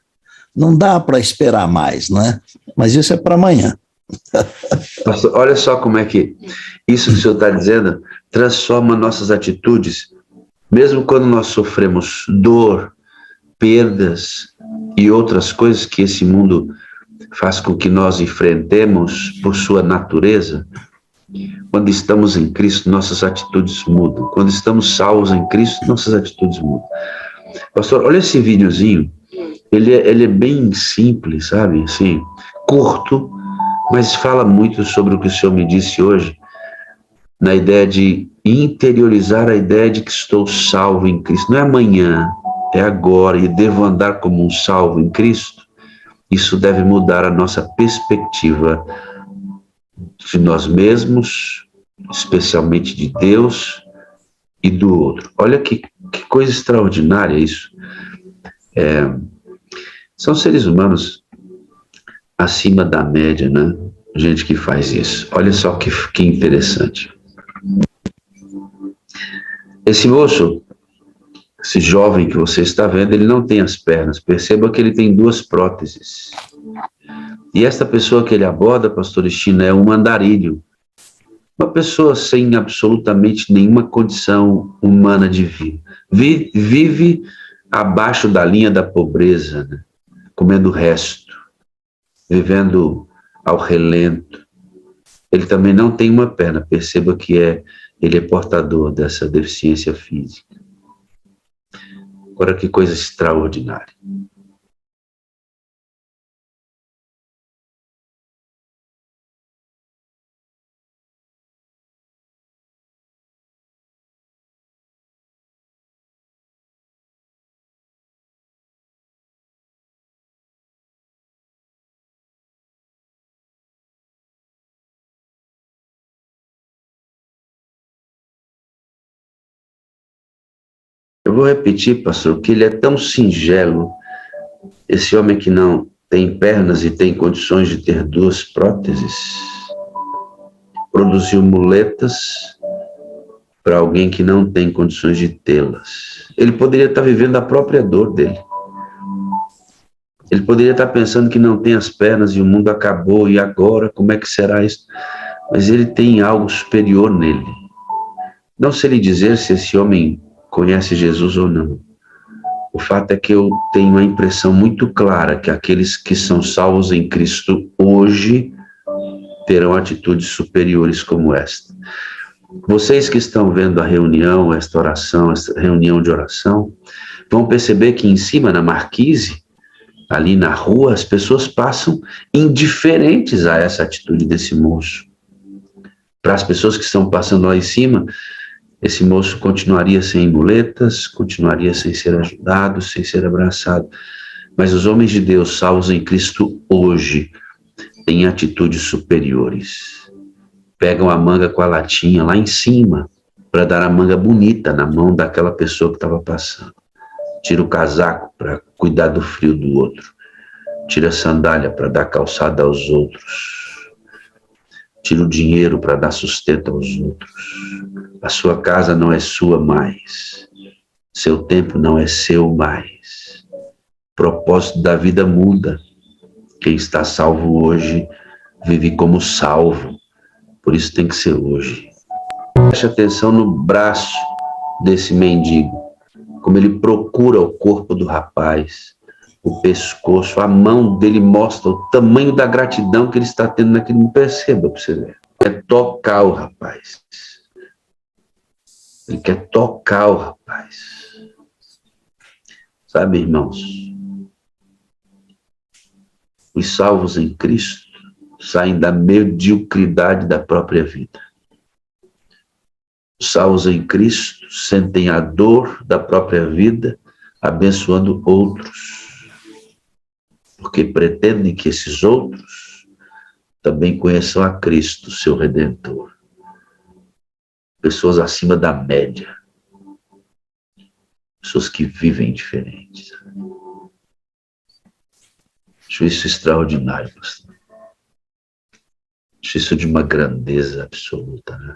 Não dá para esperar mais, né? Mas isso é para amanhã. Pastor, olha só como é que isso que o senhor está dizendo transforma nossas atitudes, mesmo quando nós sofremos dor, perdas e outras coisas que esse mundo faz com que nós enfrentemos por sua natureza. Quando estamos em Cristo, nossas atitudes mudam. Quando estamos salvos em Cristo, nossas atitudes mudam. Pastor, olha esse videozinho. Ele é bem simples, sabe? Assim, curto, mas fala muito sobre o que o senhor me disse hoje, na ideia de interiorizar a ideia de que estou salvo em Cristo. Não é amanhã, é agora, e devo andar como um salvo em Cristo. Isso deve mudar a nossa perspectiva de nós mesmos, especialmente de Deus e do outro. Olha que coisa extraordinária isso. São seres humanos acima da média, né? Gente que faz isso. Olha só que interessante. Esse moço, esse jovem que você está vendo, ele não tem as pernas. Perceba que ele tem 2 próteses. E esta pessoa que ele aborda, pastor Estino, é um andarilho. Uma pessoa sem absolutamente nenhuma condição humana de vida. Vive abaixo da linha da pobreza, né? Comendo o resto, vivendo ao relento. Ele também não tem uma perna. Perceba que ele é portador dessa deficiência física. Agora, que coisa extraordinária. Eu vou repetir, pastor, que ele é tão singelo, esse homem que não tem pernas e tem condições de ter 2 próteses, produziu muletas para alguém que não tem condições de tê-las. Ele poderia estar vivendo a própria dor dele. Ele poderia estar pensando que não tem as pernas e o mundo acabou, e agora, como é que será isso? Mas ele tem algo superior nele. Não sei lhe dizer se esse homem conhece Jesus ou não. O fato é que eu tenho uma impressão muito clara que aqueles que são salvos em Cristo hoje terão atitudes superiores como esta. Vocês que estão vendo a reunião, esta oração, esta reunião de oração, vão perceber que em cima, na marquise, ali na rua, as pessoas passam indiferentes a essa atitude desse moço. Para as pessoas que estão passando lá em cima, esse moço continuaria sem muletas, continuaria sem ser ajudado, sem ser abraçado. Mas os homens de Deus, salvos em Cristo hoje, têm atitudes superiores. Pegam a manga com a latinha lá em cima, para dar a manga bonita na mão daquela pessoa que estava passando. Tira o casaco para cuidar do frio do outro. Tira a sandália para dar calçada aos outros. Tira o dinheiro para dar sustento aos outros. A sua casa não é sua mais. Seu tempo não é seu mais. O propósito da vida muda. Quem está salvo hoje vive como salvo. Por isso tem que ser hoje. Preste atenção no braço desse mendigo. Como ele procura o corpo do rapaz, o pescoço, a mão dele mostra o tamanho da gratidão que ele está tendo naquele momento. Perceba para você ver. Ele quer tocar o rapaz. Ele quer tocar o rapaz. Sabe, irmãos? Os salvos em Cristo saem da mediocridade da própria vida. Os salvos em Cristo sentem a dor da própria vida, abençoando outros, porque pretendem que esses outros também conheçam a Cristo, seu Redentor. Pessoas acima da média, pessoas que vivem diferentes. Acho isso extraordinário, pastor. Acho isso de uma grandeza absoluta, né?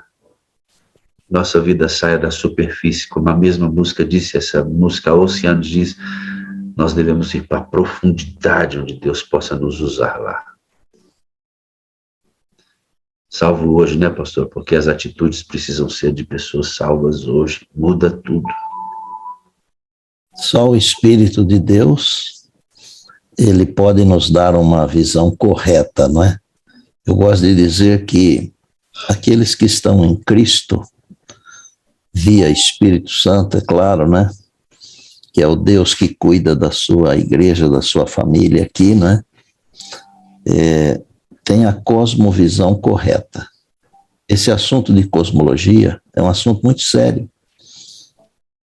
Nossa vida saia da superfície, como a mesma música disse, essa música Oceanos diz, nós devemos ir para a profundidade onde Deus possa nos usar lá. Salvo hoje, né, pastor? Porque as atitudes precisam ser de pessoas salvas hoje. Muda tudo. Só o Espírito de Deus, ele pode nos dar uma visão correta, não é? Eu gosto de dizer que aqueles que estão em Cristo, via Espírito Santo, é claro, né? Que é o Deus que cuida da sua igreja, da sua família aqui, né? Tem a cosmovisão correta. Esse assunto de cosmologia é um assunto muito sério.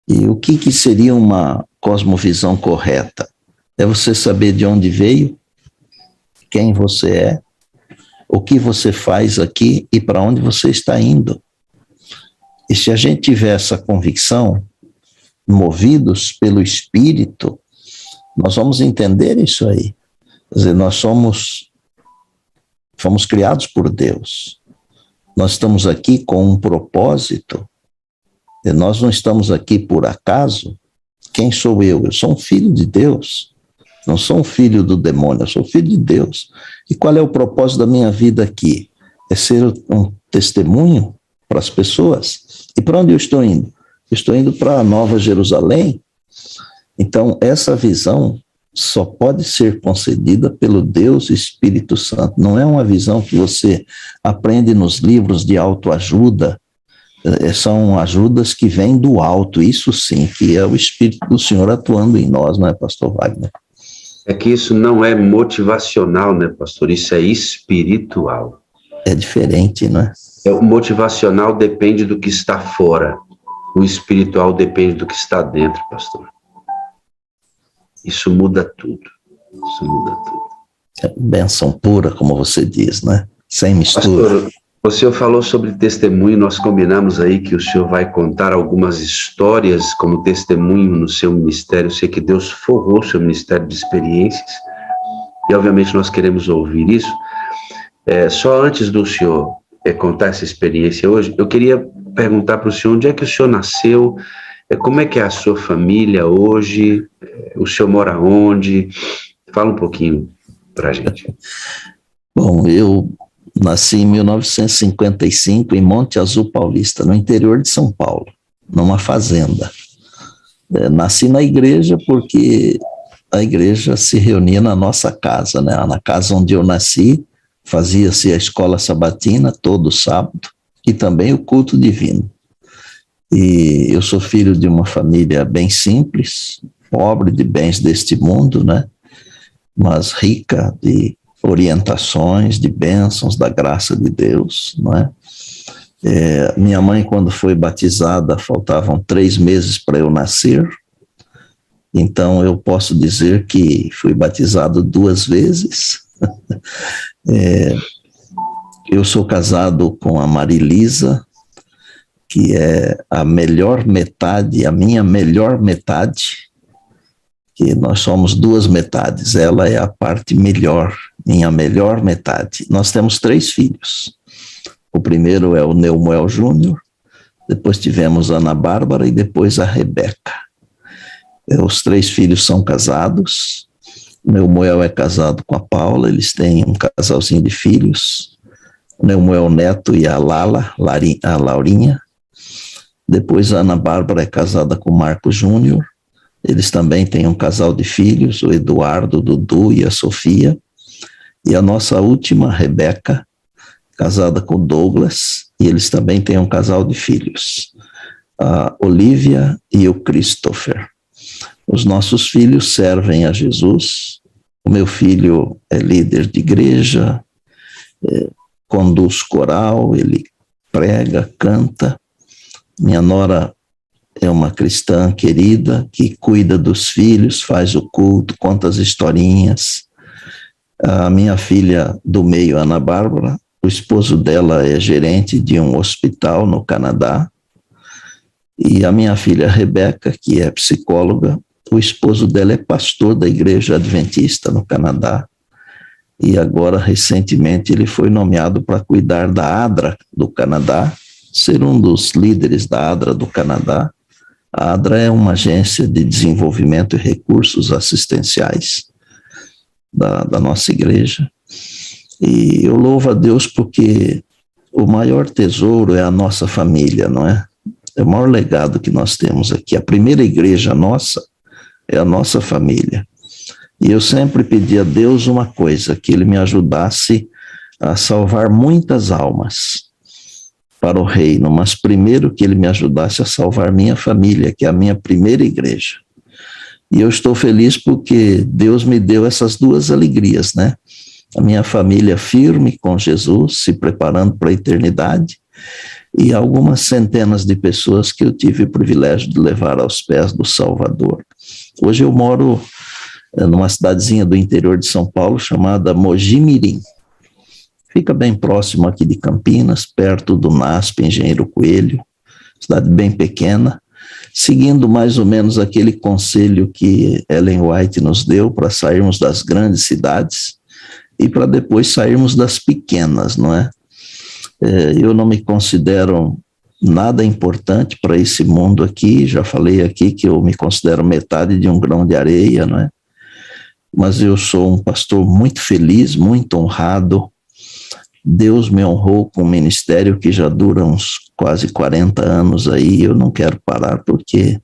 E o que seria uma cosmovisão correta? É você saber de onde veio, quem você é, o que você faz aqui e para onde você está indo. E se a gente tiver essa convicção, movidos pelo Espírito, nós vamos entender isso aí. Quer dizer, nós fomos criados por Deus. Nós estamos aqui com um propósito. E nós não estamos aqui por acaso. Quem sou eu? Eu sou um filho de Deus. Não sou um filho do demônio, eu sou filho de Deus. E qual é o propósito da minha vida aqui? É ser um testemunho para as pessoas. E para onde eu estou indo? Eu estou indo para a Nova Jerusalém. Então, essa visão só pode ser concedida pelo Deus Espírito Santo. Não é uma visão que você aprende nos livros de autoajuda. São ajudas que vêm do alto, isso sim, que é o Espírito do Senhor atuando em nós, não é, pastor Wagner? É que isso não é motivacional, né, pastor? Isso é espiritual. É diferente, não é? O motivacional depende do que está fora. O espiritual depende do que está dentro, pastor. Isso muda tudo. Isso muda tudo. É bênção pura, como você diz, né? Sem mistura. Pastor, o senhor falou sobre testemunho, nós combinamos aí que o senhor vai contar algumas histórias como testemunho no seu ministério. Eu sei que Deus forrou o seu ministério de experiências e, obviamente, nós queremos ouvir isso. Só antes do senhor contar essa experiência hoje, eu queria perguntar para o senhor onde é que o senhor nasceu, como é que é a sua família hoje, o senhor mora onde? Fala um pouquinho para a gente. Bom, eu nasci em 1955 em Monte Azul Paulista, no interior de São Paulo, numa fazenda. Nasci na igreja porque a igreja se reunia na nossa casa, né? Na casa onde eu nasci, fazia-se a escola sabatina todo sábado e também o culto divino. E eu sou filho de uma família bem simples, pobre de bens deste mundo, né? Mas rica de orientações, de bênçãos da graça de Deus, não é? Minha mãe, quando foi batizada, faltavam 3 meses para eu nascer, então eu posso dizer que fui batizado 2 vezes. Eu sou casado com a Marilisa, que é a melhor metade, a minha melhor metade, que nós somos 2 metades, ela é a parte melhor, minha melhor metade. Nós temos 3 filhos. O primeiro é o Neumoel Júnior, depois tivemos a Ana Bárbara e depois a Rebeca. Os 3 filhos são casados. O Neumoel é casado com a Paula, eles têm um casalzinho de filhos. O Neumoel Neto e a Laurinha. Depois a Ana Bárbara é casada com o Marco Júnior. Eles também têm um casal de filhos, o Eduardo, o Dudu e a Sofia. E a nossa última, Rebeca, casada com o Douglas, e eles também têm um casal de filhos, a Olivia e o Christopher. Os nossos filhos servem a Jesus. O meu filho é líder de igreja, conduz coral, ele prega, canta. Minha nora é uma cristã querida que cuida dos filhos, faz o culto, conta as historinhas. A minha filha do meio, Ana Bárbara, o esposo dela é gerente de um hospital no Canadá. E a minha filha Rebeca, que é psicóloga, o esposo dela é pastor da Igreja Adventista no Canadá. e agora, recentemente, ele foi nomeado para cuidar da ADRA do Canadá, ser um dos líderes da ADRA do Canadá. A ADRA é uma agência de desenvolvimento e recursos assistenciais da nossa igreja. E eu louvo a Deus porque o maior tesouro é a nossa família, não é? É o maior legado que nós temos aqui. A primeira igreja nossa é a nossa família. E eu sempre pedi a Deus uma coisa, que Ele me ajudasse a salvar muitas almas para o reino, mas primeiro que Ele me ajudasse a salvar minha família, que é a minha primeira igreja. E eu estou feliz porque Deus me deu essas duas alegrias, né? A minha família firme com Jesus, se preparando para a eternidade, e algumas centenas de pessoas que eu tive o privilégio de levar aos pés do Salvador. Hoje eu moro numa cidadezinha do interior de São Paulo chamada Mogi Mirim. Fica bem próximo aqui de Campinas, perto do NASP, Engenheiro Coelho, cidade bem pequena, seguindo mais ou menos aquele conselho que Ellen White nos deu para sairmos das grandes cidades e para depois sairmos das pequenas, não é? Eu não me considero nada importante para esse mundo aqui, já falei aqui que eu me considero metade de um grão de areia, não é? Mas eu sou um pastor muito feliz, muito honrado. Deus me honrou com um ministério que já dura uns quase 40 anos aí, eu não quero parar porque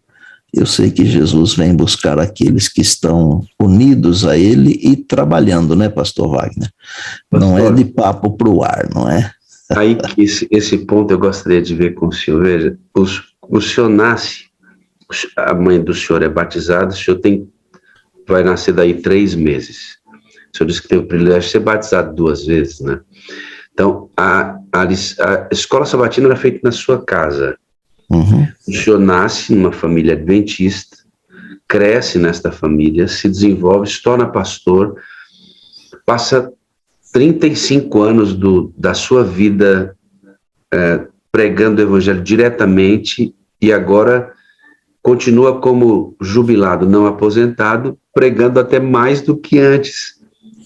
eu sei que Jesus vem buscar aqueles que estão unidos a Ele e trabalhando, né, pastor Wagner? Pastor, não é de papo para o ar, não é? Aí esse ponto eu gostaria de ver com o senhor. Veja, o senhor nasce, a mãe do senhor é batizada, o senhor vai nascer daí 3 meses. O senhor disse que tem o privilégio de ser batizado 2 vezes, né? Então, a escola sabatina era feita na sua casa. Uhum. O senhor nasce numa família adventista, cresce nesta família, se desenvolve, se torna pastor, passa 35 anos da sua vida pregando o evangelho diretamente e agora continua como jubilado, não aposentado, pregando até mais do que antes,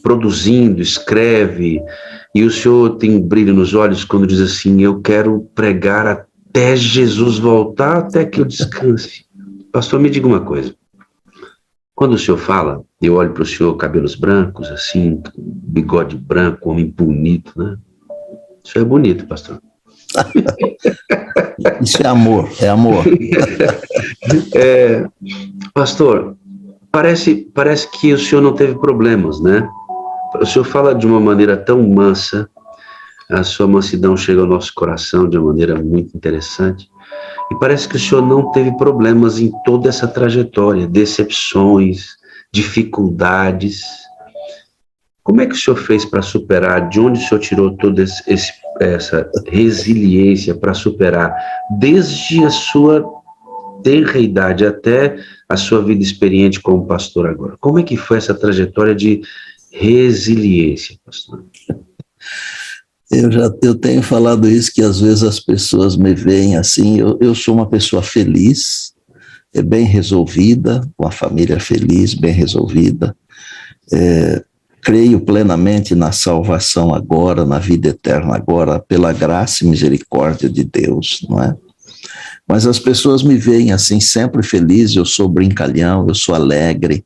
produzindo, escreve, e o senhor tem brilho nos olhos quando diz assim, eu quero pregar até Jesus voltar, até que eu descanse. Pastor, me diga uma coisa, quando o senhor fala, eu olho para o senhor, cabelos brancos, assim, bigode branco, homem bonito, né? Isso é bonito, pastor. Isso é amor, é amor. Pastor, parece que o senhor não teve problemas, né? O senhor fala de uma maneira tão mansa, a sua mansidão chega ao nosso coração de uma maneira muito interessante, e parece que o senhor não teve problemas em toda essa trajetória, decepções, dificuldades. Como é que o senhor fez para superar? De onde o senhor tirou toda essa resiliência para superar, desde a sua tenra idade até a sua vida experiente como pastor agora? Como é que foi essa trajetória de resiliência, pastor? Eu tenho falado isso, que às vezes as pessoas me veem assim, eu sou uma pessoa feliz, bem resolvida, com a família feliz, bem resolvida, creio plenamente na salvação agora, na vida eterna agora, pela graça e misericórdia de Deus, não é? Mas as pessoas me veem assim, sempre feliz, eu sou brincalhão, eu sou alegre,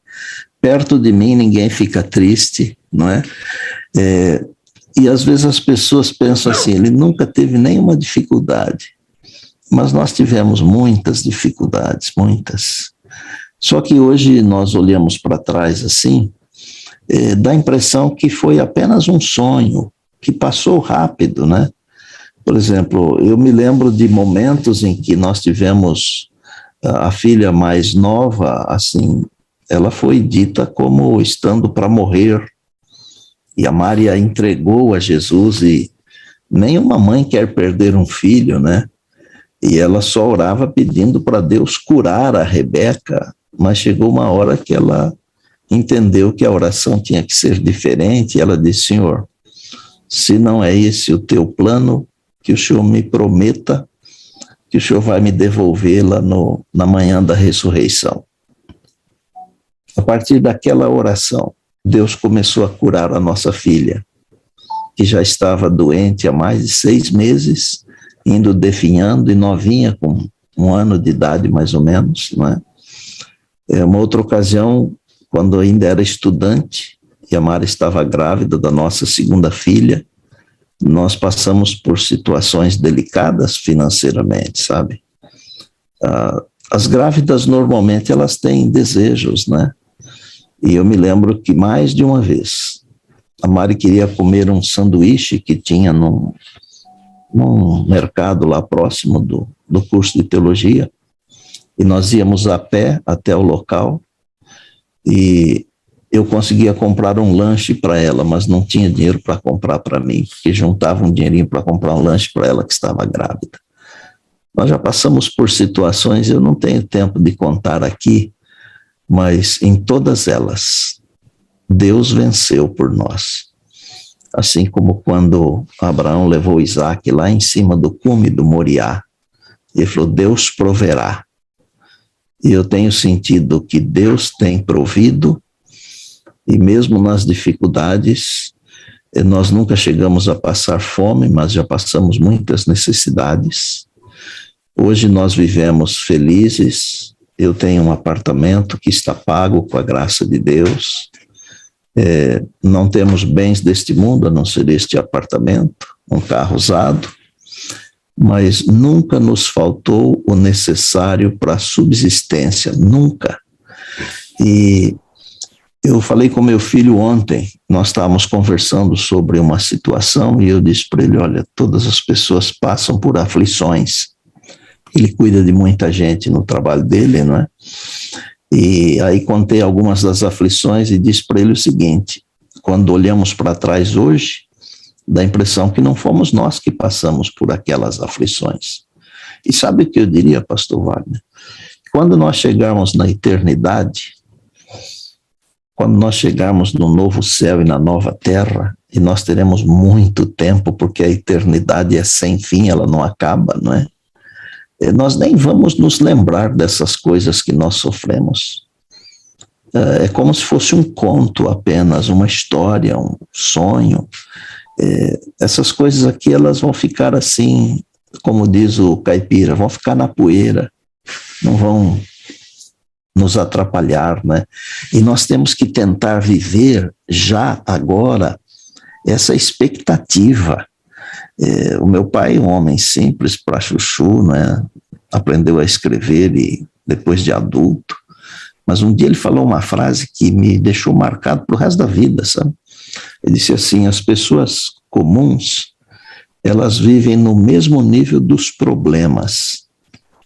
perto de mim ninguém fica triste, não é? E às vezes as pessoas pensam assim, ele nunca teve nenhuma dificuldade, mas nós tivemos muitas dificuldades, muitas. Só que hoje nós olhamos para trás assim, dá a impressão que foi apenas um sonho, que passou rápido, né? Por exemplo, eu me lembro de momentos em que nós tivemos a filha mais nova, assim, ela foi dita como estando para morrer, e a Maria entregou a Jesus, e nenhuma mãe quer perder um filho, né? E ela só orava pedindo para Deus curar a Rebeca, mas chegou uma hora que ela entendeu que a oração tinha que ser diferente, e ela disse, Senhor, se não é esse o teu plano, que o Senhor me prometa que o Senhor vai me devolvê-la na manhã da ressurreição. A partir daquela oração, Deus começou a curar a nossa filha, que já estava doente há mais de 6 meses, indo definhando e novinha, com 1 ano de idade mais ou menos, não é? Uma outra ocasião, quando ainda era estudante, e a Mara estava grávida da nossa segunda filha, nós passamos por situações delicadas financeiramente, sabe? As grávidas, normalmente, elas têm desejos, né? E eu me lembro que mais de uma vez, a Mari queria comer um sanduíche que tinha num mercado lá próximo do curso de teologia, e nós íamos a pé até o local, e eu conseguia comprar um lanche para ela, mas não tinha dinheiro para comprar para mim, porque juntava um dinheirinho para comprar um lanche para ela que estava grávida. Nós já passamos por situações, eu não tenho tempo de contar aqui, mas em todas elas, Deus venceu por nós. Assim como quando Abraão levou Isaac lá em cima do cume do Moriá, ele falou, Deus proverá. E eu tenho sentido que Deus tem provido, e mesmo nas dificuldades, nós nunca chegamos a passar fome, mas já passamos muitas necessidades. Hoje nós vivemos felizes, eu tenho um apartamento que está pago com a graça de Deus, não temos bens deste mundo, a não ser este apartamento, um carro usado, mas nunca nos faltou o necessário para a subsistência, nunca. E eu falei com meu filho ontem, nós estávamos conversando sobre uma situação e eu disse para ele, olha, todas as pessoas passam por aflições. Ele cuida de muita gente no trabalho dele, não é? E aí contei algumas das aflições e disse para ele o seguinte, quando olhamos para trás hoje, dá a impressão que não fomos nós que passamos por aquelas aflições. E sabe o que eu diria, pastor Wagner? Quando nós chegarmos na eternidade, quando nós chegarmos no novo céu e na nova terra, e nós teremos muito tempo, porque a eternidade é sem fim, ela não acaba, não é? Nós nem vamos nos lembrar dessas coisas que nós sofremos. É como se fosse um conto apenas, uma história, um sonho. Essas coisas aqui, elas vão ficar assim, como diz o caipira, vão ficar na poeira, não vão nos atrapalhar, né? E nós temos que tentar viver já agora essa expectativa. O meu pai, um homem simples, para chuchu, né? Aprendeu a escrever e depois de adulto, mas um dia ele falou uma frase que me deixou marcado para o resto da vida, sabe? Ele disse assim, as pessoas comuns, elas vivem no mesmo nível dos problemas,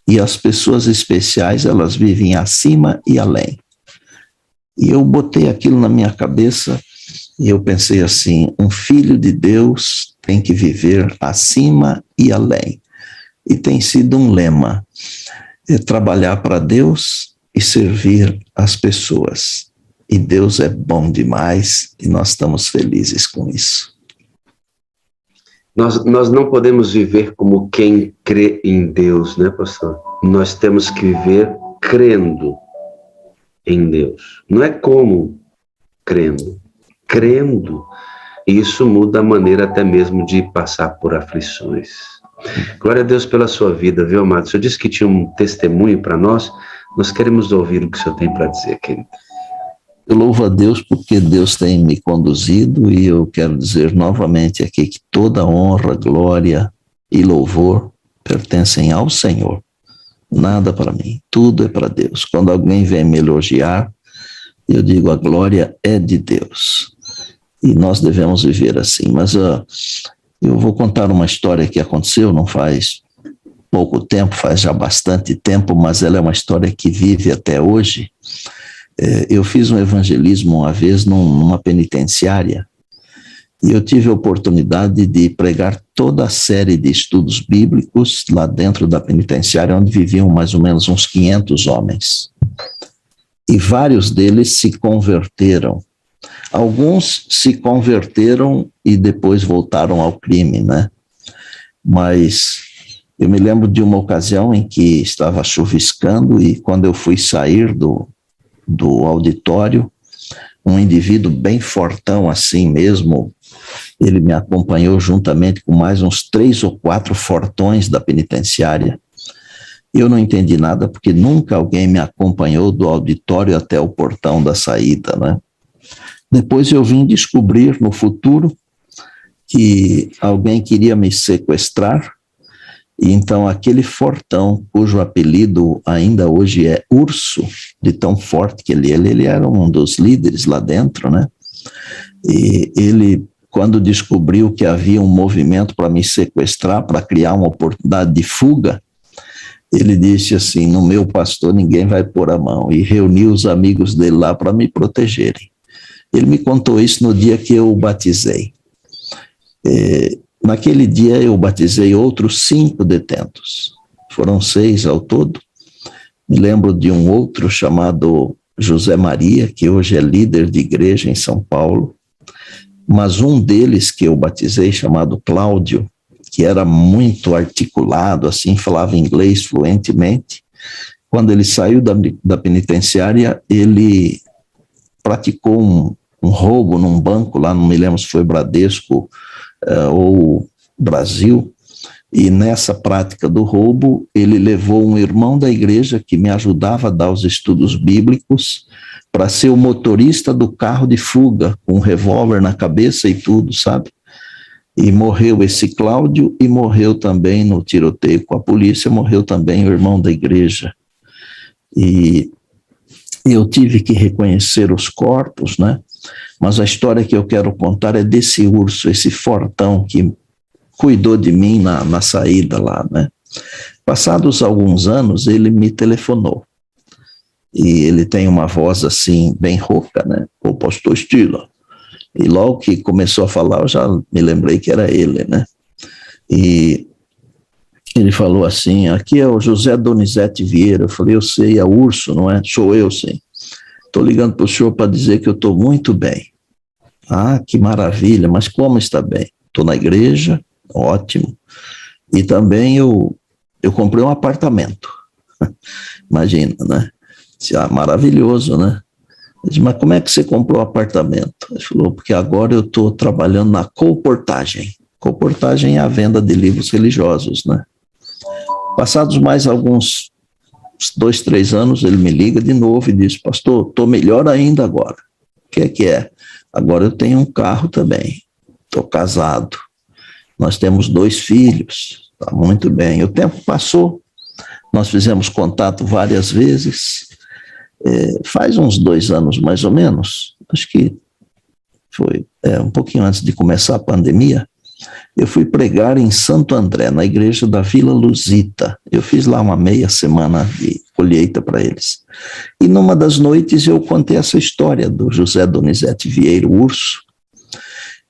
e as pessoas especiais, elas vivem acima e além. E eu botei aquilo na minha cabeça, e eu pensei assim, um filho de Deus tem que viver acima e além. E tem sido um lema, trabalhar para Deus e servir as pessoas. E Deus é bom demais e nós estamos felizes com isso. Nós não podemos viver como quem crê em Deus, né, pastor? Nós temos que viver crendo em Deus. Não é como crendo. Crendo. E isso muda a maneira até mesmo de passar por aflições. Glória a Deus pela sua vida, viu, amado? O senhor disse que tinha um testemunho para nós queremos ouvir o que o senhor tem para dizer, querido. Eu louvo a Deus porque Deus tem me conduzido e eu quero dizer novamente aqui que toda honra, glória e louvor pertencem ao Senhor. Nada para mim, tudo é para Deus. Quando alguém vem me elogiar, eu digo a glória é de Deus. E nós devemos viver assim. Mas eu vou contar uma história que aconteceu, não faz pouco tempo, faz já bastante tempo, mas ela é uma história que vive até hoje. Eu fiz um evangelismo uma vez numa penitenciária e eu tive a oportunidade de pregar toda a série de estudos bíblicos lá dentro da penitenciária, onde viviam mais ou menos uns 500 homens. E vários deles se converteram. Alguns se converteram e depois voltaram ao crime, né? Mas eu me lembro de uma ocasião em que estava chuviscando e quando eu fui sair do auditório, um indivíduo bem fortão assim mesmo. Ele me acompanhou juntamente com mais uns 3 ou 4 fortões da penitenciária. Eu não entendi nada, porque nunca alguém me acompanhou do auditório até o portão da saída, né? Depois eu vim descobrir no futuro que alguém queria me sequestrar, e então aquele fortão, cujo apelido ainda hoje é Urso, de tão forte que ele era um dos líderes lá dentro, né? E ele, quando descobriu que havia um movimento para me sequestrar, para criar uma oportunidade de fuga, ele disse assim: no meu pastor ninguém vai pôr a mão, e reuniu os amigos dele lá para me protegerem. Ele me contou isso no dia que eu o batizei. Naquele dia eu batizei outros 5 detentos, foram 6 ao todo. Me lembro de um outro chamado José Maria, que hoje é líder de igreja em São Paulo, mas um deles que eu batizei, chamado Cláudio, que era muito articulado, assim, falava inglês fluentemente. Quando ele saiu da penitenciária, ele praticou um roubo num banco lá, não me lembro se foi Bradesco ou Brasil, e nessa prática do roubo, ele levou um irmão da igreja que me ajudava a dar os estudos bíblicos para ser o motorista do carro de fuga, com um revólver na cabeça e tudo, sabe? E morreu esse Cláudio, e morreu também no tiroteio com a polícia, morreu também o irmão da igreja. E eu tive que reconhecer os corpos, né? Mas a história que eu quero contar é desse urso, esse fortão que cuidou de mim na saída lá, né? Passados alguns anos, ele me telefonou. E ele tem uma voz assim, bem rouca, né? O pastor Estila. E logo que começou a falar, eu já me lembrei que era ele, né? E ele falou assim: aqui é o José Donizete Vieira. Eu falei: eu sei, é Urso, não é? Sou eu, sim. Estou ligando para o senhor para dizer que eu estou muito bem. Ah, que maravilha, mas como está bem? Estou na igreja, ótimo. E também eu comprei um apartamento. Imagina, né? Maravilhoso, né? Eu disse: mas como é que você comprou o apartamento? Ele falou: porque agora eu estou trabalhando na colportagem. Colportagem é a venda de livros religiosos, né? Passados mais alguns 2, 3 anos, ele me liga de novo e diz: pastor, estou melhor ainda agora. O que é? Agora eu tenho um carro também, estou casado, nós temos 2 filhos, está muito bem. O tempo passou, nós fizemos contato várias vezes, faz uns 2 anos mais ou menos, acho que foi um pouquinho antes de começar a pandemia, eu fui pregar em Santo André, na igreja da Vila Luzita. Eu fiz lá uma meia semana de colheita para eles. E numa das noites eu contei essa história do José Donizete Vieira, o Urso,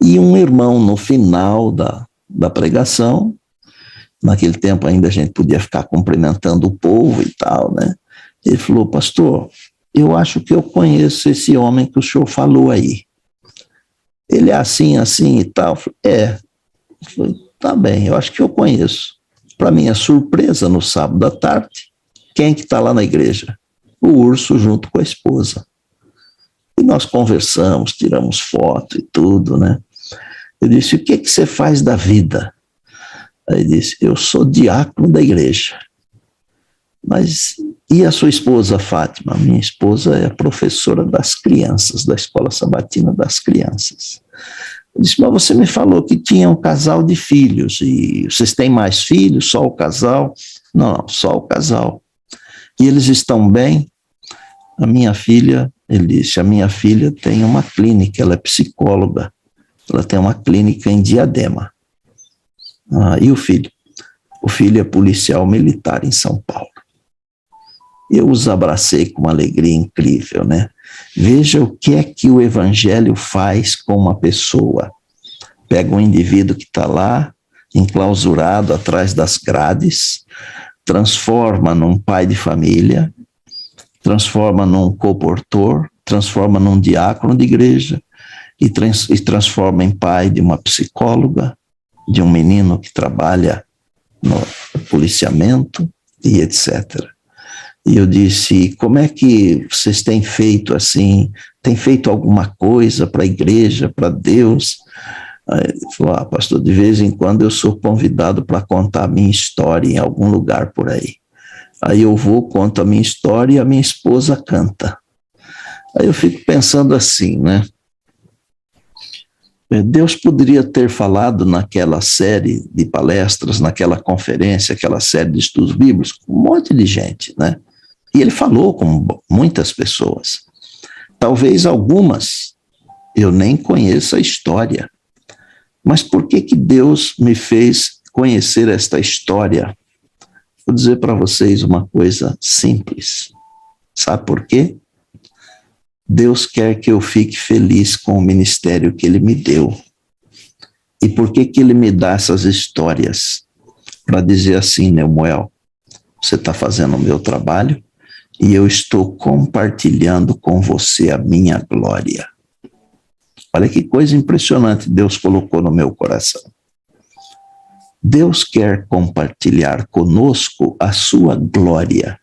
e um irmão, no final da pregação, naquele tempo ainda a gente podia ficar cumprimentando o povo e tal, né? Ele falou: pastor, eu acho que eu conheço esse homem que o senhor falou aí. Ele é assim, assim e tal. Eu falei: Eu falei: tá bem, eu acho que eu conheço. Para minha surpresa, no sábado à tarde, quem que está lá na igreja? O Urso junto com a esposa. E nós conversamos, tiramos foto e tudo, né? Eu disse: o que você faz da vida? Aí ele disse: eu sou diácono da igreja. Mas e a sua esposa, Fátima? Minha esposa é professora das crianças, da Escola Sabatina das Crianças. Eu disse: mas você me falou que tinha um casal de filhos, e vocês têm mais filhos, só o casal? Não, só o casal. E eles estão bem? A minha filha, ele disse, a minha filha tem uma clínica, ela é psicóloga, ela tem uma clínica em Diadema. E o filho? O filho é policial militar em São Paulo. Eu os abracei com uma alegria incrível, né? Veja o que é que o evangelho faz com uma pessoa. Pega um indivíduo que está lá, enclausurado atrás das grades, transforma num pai de família, transforma num coportor, transforma num diácono de igreja e transforma em pai de uma psicóloga, de um menino que trabalha no policiamento e etc. E eu disse, como é que vocês têm feito assim? Tem feito alguma coisa para a igreja, para Deus? Aí ele falou, pastor, de vez em quando eu sou convidado para contar a minha história em algum lugar por aí. Aí eu vou, conto a minha história e a minha esposa canta. Aí eu fico pensando assim, né? Deus poderia ter falado naquela série de palestras, naquela conferência, aquela série de estudos bíblicos, com um monte de gente, né? E ele falou com muitas pessoas. Talvez algumas eu nem conheça a história. Mas por que Deus me fez conhecer esta história? Vou dizer para vocês uma coisa simples. Sabe por quê? Deus quer que eu fique feliz com o ministério que Ele me deu. E por que Ele me dá essas histórias? Para dizer assim, Nemuel, você está fazendo o meu trabalho e eu estou compartilhando com você a minha glória. Olha que coisa impressionante Deus colocou no meu coração. Deus quer compartilhar conosco a sua glória.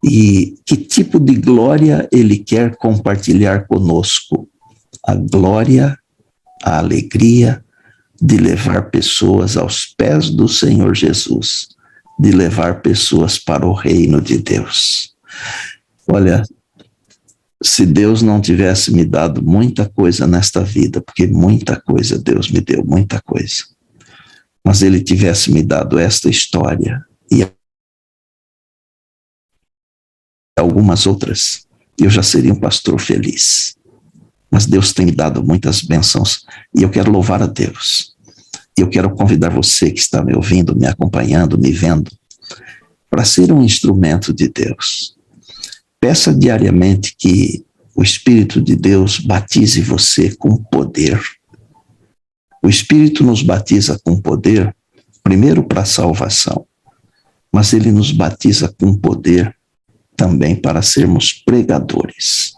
E que tipo de glória Ele quer compartilhar conosco? A glória, a alegria de levar pessoas aos pés do Senhor Jesus, de levar pessoas para o reino de Deus. Olha, se Deus não tivesse me dado muita coisa nesta vida, porque muita coisa Deus me deu, muita coisa, mas Ele tivesse me dado esta história e algumas outras, eu já seria um pastor feliz. Mas Deus tem me dado muitas bênçãos e eu quero louvar a Deus. E eu quero convidar você que está me ouvindo, me acompanhando, me vendo, para ser um instrumento de Deus. Peça diariamente que o Espírito de Deus batize você com poder. O Espírito nos batiza com poder, primeiro para a salvação, mas Ele nos batiza com poder também para sermos pregadores.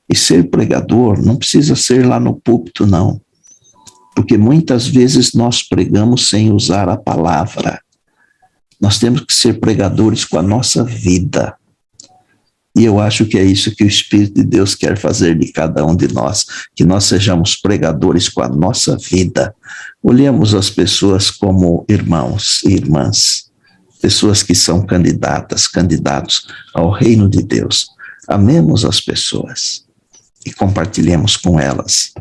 E ser pregador não precisa ser lá no púlpito, não. Porque muitas vezes nós pregamos sem usar a palavra. Nós temos que ser pregadores com a nossa vida. E eu acho que é isso que o Espírito de Deus quer fazer de cada um de nós, que nós sejamos pregadores com a nossa vida. Olhemos as pessoas como irmãos e irmãs, pessoas que são candidatos ao reino de Deus. Amemos as pessoas e compartilhemos com elas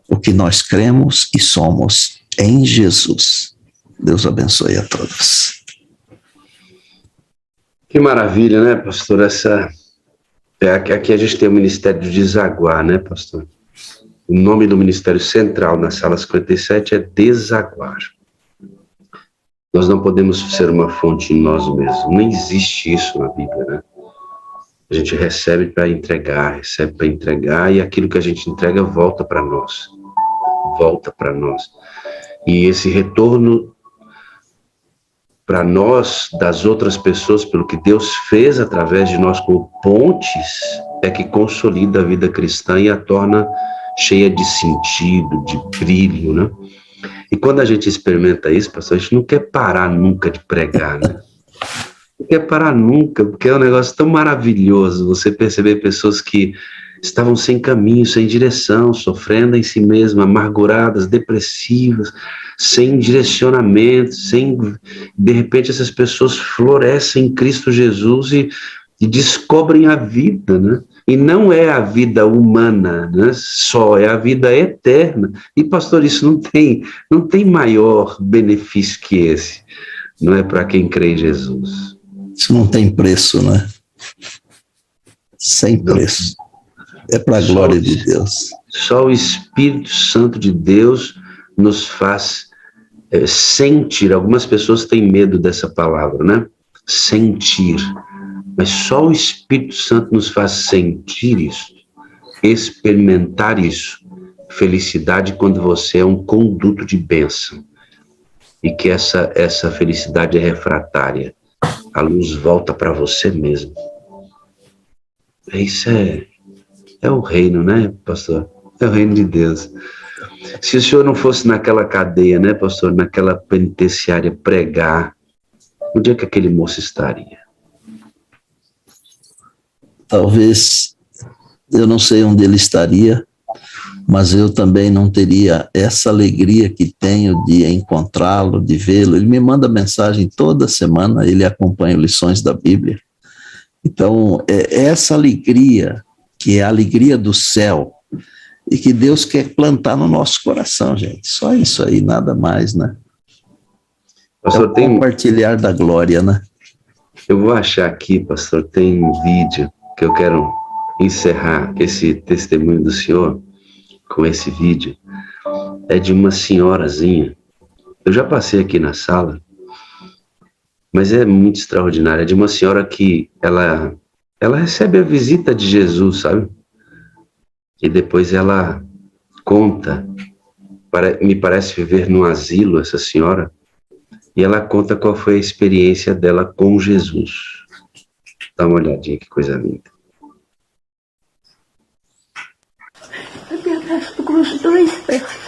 o que nós cremos e somos em Jesus. Deus abençoe a todos. Que maravilha, né, pastor? Aqui a gente tem o Ministério de Desaguar, né, pastor? O nome do Ministério Central na Sala 57 é Desaguar. Nós não podemos ser uma fonte em nós mesmos. Nem existe isso na Bíblia, né? A gente recebe para entregar, e aquilo que a gente entrega volta para nós. Volta para nós. E esse retorno para nós, das outras pessoas, pelo que Deus fez através de nós como pontes, é que consolida a vida cristã e a torna cheia de sentido, de brilho, né? E quando a gente experimenta isso, pastor, a gente não quer parar nunca de pregar, né? Não quer parar nunca, porque é um negócio tão maravilhoso você perceber pessoas que estavam sem caminho, sem direção, sofrendo em si mesmas, amarguradas, depressivas, sem direcionamento, de repente essas pessoas florescem em Cristo Jesus e descobrem a vida, né? E não é a vida humana, né? Só é a vida eterna. E pastor, isso não tem maior benefício que esse, não é para quem crê em Jesus. Isso não tem preço, né? Sem preço. É para a glória de Deus. Só o Espírito Santo de Deus nos faz sentir. Algumas pessoas têm medo dessa palavra, né? Sentir. Mas só o Espírito Santo nos faz sentir isso, experimentar isso. Felicidade quando você é um conduto de bênção. E que essa felicidade é refratária. A luz volta para você mesmo. Isso é o reino, né, pastor? É o reino de Deus. Se o senhor não fosse naquela cadeia, né, pastor, naquela penitenciária pregar, onde é que aquele moço estaria? talvez, eu não sei onde ele estaria, mas eu também não teria essa alegria que tenho de encontrá-lo, de vê-lo. Ele me manda mensagem toda semana, ele acompanha lições da Bíblia. Então, é essa alegria, que é a alegria do céu, e que Deus quer plantar no nosso coração, gente. Só isso aí, nada mais, né? Pastor, é compartilhar da glória, né? Eu vou achar aqui, pastor, tem um vídeo que eu quero encerrar esse testemunho do senhor com esse vídeo. É de uma senhorazinha. Eu já passei aqui na sala, mas é muito extraordinário. É de uma senhora que ela recebe a visita de Jesus, sabe? E depois ela conta, me parece viver num asilo, essa senhora, e ela conta qual foi a experiência dela com Jesus. Dá uma olhadinha, que coisa linda. Eu me abraço com os dois braços.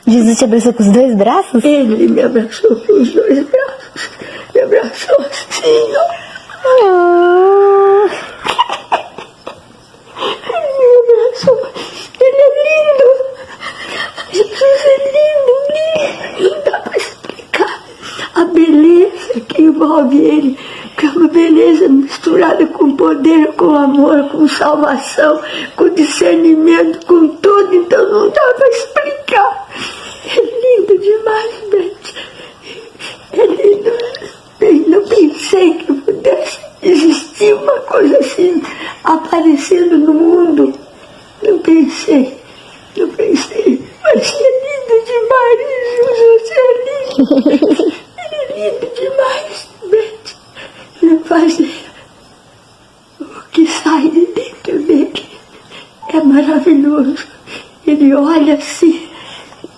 Jesus te abraçou com os dois braços? Ele me abraçou com os dois braços. Me abraçou assim, ó. Ele me abraçou. Ele é lindo. Jesus é lindo. Não dá para explicar a beleza que envolve ele. Que é uma beleza misturada com poder, com amor, com salvação, com discernimento, com tudo. Então não dá para explicar. É lindo demais, Beth. É lindo. Eu não pensei que pudesse existir uma coisa assim aparecendo no mundo. Não pensei. Mas é lindo demais, Jesus. É lindo demais, Beth. Não fazer o que sai de dentro dele é maravilhoso. Ele olha assim,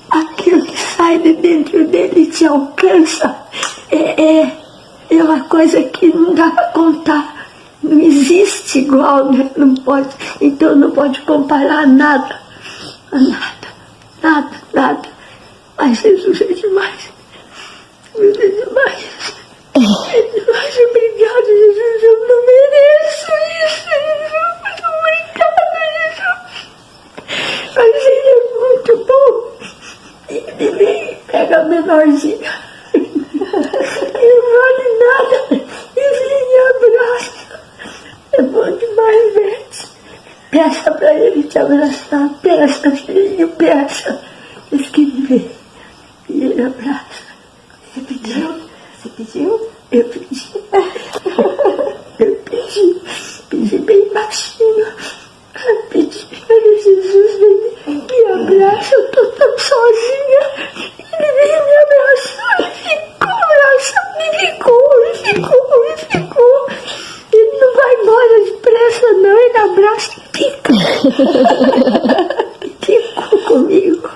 aquilo que sai de dentro dele te alcança. É uma coisa que não dá para contar. Não existe igual, né? Não pode. Então não pode comparar nada. Nada. Mas Jesus é demais. Jesus é demais. Mas obrigado, Jesus, eu não mereço isso, Jesus, mas obrigado, Jesus. Mas ele é muito bom. Ele vem, pega a menorzinha, não vale nada, e vem e abraça. É bom demais, Beth. Peça pra ele te abraçar, peça, filhinho, peça. Diz que ele vem e ele abraça. Você pediu? Você pediu? Eu pedi. Pedi bem baixinho. Pedi para Jesus me abraça. Eu estou tão sozinha. Ele veio me abraçar e ficou abraçando. E ficou. Ele não vai embora depressa, não. Ele abraça e fica. Ficou comigo.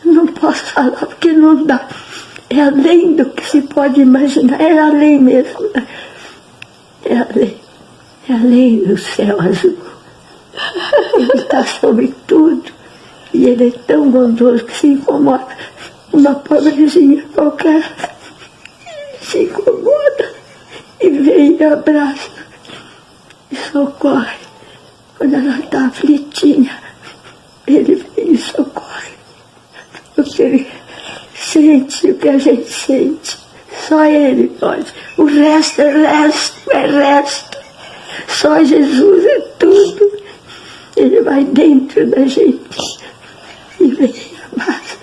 Não posso falar porque não dá. É além do que se pode imaginar, é além mesmo. É além do céu azul. Ele está sobre tudo. E ele é tão bondoso que se incomoda. Uma pobrezinha qualquer se incomoda e vem e abraça e socorre. Quando ela está aflitinha, ele vem e socorre. Porque ele sente o que a gente sente. Só ele pode. O resto é resto. Só Jesus é tudo. Ele vai dentro da gente e vem e amassa.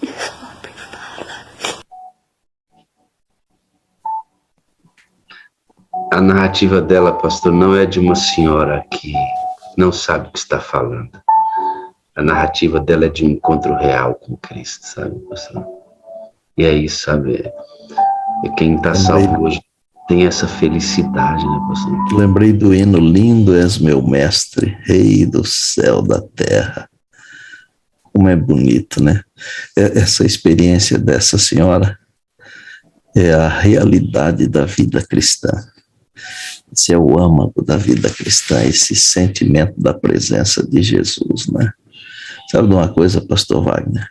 E sopra e fala. A narrativa dela, pastor, não é de uma senhora que não sabe o que está falando. A narrativa dela é de um encontro real com Cristo, sabe, pastor? E é isso, sabe? Quem está salvo hoje tem essa felicidade, né, pastor? Lembrei do hino Lindo és meu mestre, rei do céu, da terra. Como é bonito, né? Essa experiência dessa senhora é a realidade da vida cristã. Esse é o âmago da vida cristã, esse sentimento da presença de Jesus, né? Sabe de uma coisa, pastor Wagner?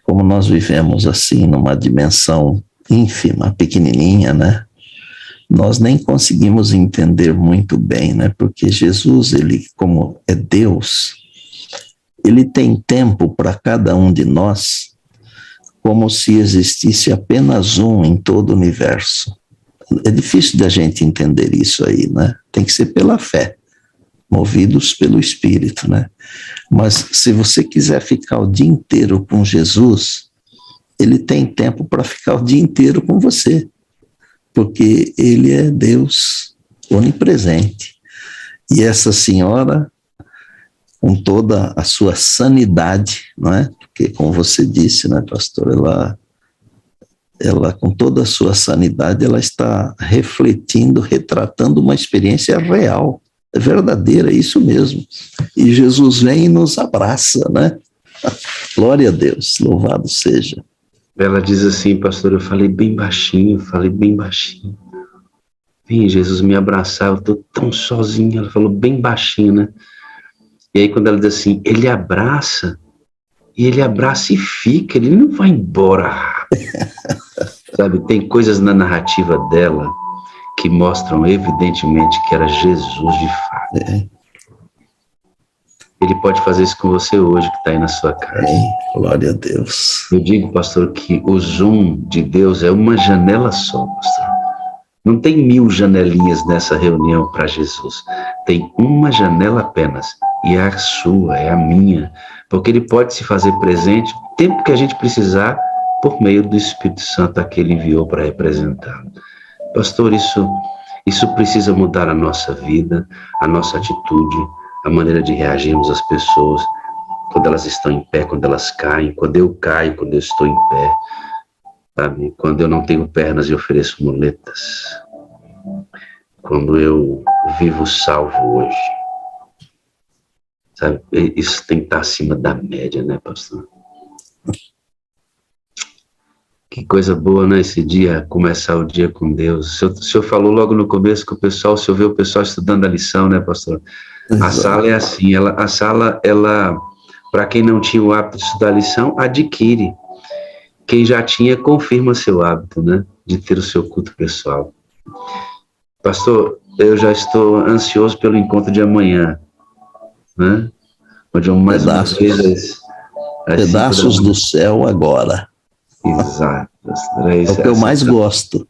Como nós vivemos assim, numa dimensão ínfima, pequenininha, né? Nós nem conseguimos entender muito bem, né? Porque Jesus, ele, como é Deus, ele tem tempo para cada um de nós, como se existisse apenas um em todo o universo. É difícil da gente entender isso aí, né? Tem que ser pela fé, movidos pelo Espírito, né? Mas se você quiser ficar o dia inteiro com Jesus, ele tem tempo para ficar o dia inteiro com você, porque ele é Deus onipresente. E essa senhora, com toda a sua sanidade, não é? Porque, como você disse, né, pastor, ela com toda a sua sanidade, ela está refletindo, retratando uma experiência real, verdadeira, é isso mesmo. E Jesus vem e nos abraça, né? Glória a Deus, louvado seja. Ela diz assim, pastor, eu falei bem baixinho. Vem Jesus me abraçar, eu tô tão sozinha. Ela falou bem baixinho, né? E aí quando ela diz assim, ele abraça e fica, ele não vai embora. Sabe, tem coisas na narrativa dela que mostram evidentemente que era Jesus de fato. Ele pode fazer isso com você hoje, que está aí na sua casa. Glória a Deus. Eu digo, pastor, que o zoom de Deus é uma janela só, pastor. Não tem 1000 janelinhas nessa reunião para Jesus. Tem uma janela apenas. E é a sua, é a minha. Porque ele pode se fazer presente o tempo que a gente precisar por meio do Espírito Santo a que ele enviou para representá-lo. Pastor, isso precisa mudar a nossa vida, a nossa atitude, a maneira de reagirmos às pessoas, quando elas estão em pé, quando elas caem, quando eu caio, quando eu estou em pé, sabe? Quando eu não tenho pernas e ofereço muletas, quando eu vivo salvo hoje, sabe? Isso tem que estar acima da média, né, pastor? Que coisa boa, né, esse dia, começar o dia com Deus. O senhor falou logo no começo que o senhor vê o pessoal estudando a lição, né, pastor? A sala é assim, ela para quem não tinha o hábito de estudar a lição, adquire. Quem já tinha, confirma seu hábito, né, de ter o seu culto pessoal. Pastor, eu já estou ansioso pelo encontro de amanhã, né, onde mais uma vez... Pedaços do céu agora. Exato. É o que eu mais gosto.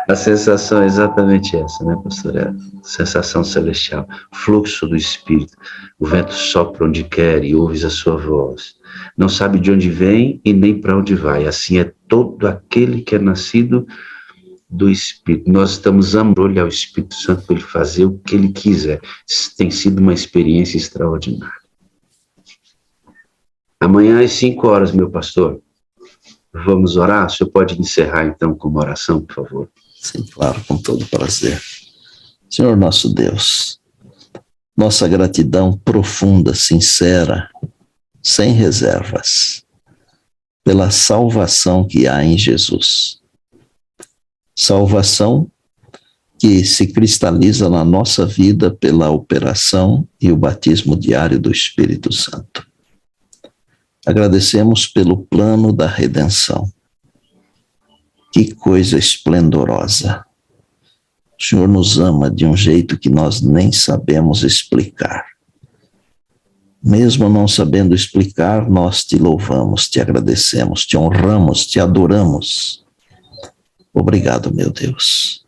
A sensação é exatamente essa, né, pastor? É a sensação celestial, fluxo do Espírito. O vento sopra onde quer e ouves a sua voz. Não sabe de onde vem e nem para onde vai. Assim é todo aquele que é nascido do Espírito. Nós estamos amando ao Espírito Santo para ele fazer o que ele quiser. Isso tem sido uma experiência extraordinária. Amanhã às 5 horas, meu pastor, vamos orar? O senhor pode encerrar então com uma oração, por favor? Sim, claro, com todo prazer. Senhor nosso Deus, nossa gratidão profunda, sincera, sem reservas, pela salvação que há em Jesus. Salvação que se cristaliza na nossa vida pela operação e o batismo diário do Espírito Santo. Agradecemos pelo plano da redenção. Que coisa esplendorosa. O Senhor nos ama de um jeito que nós nem sabemos explicar. Mesmo não sabendo explicar, nós te louvamos, te agradecemos, te honramos, te adoramos. Obrigado, meu Deus.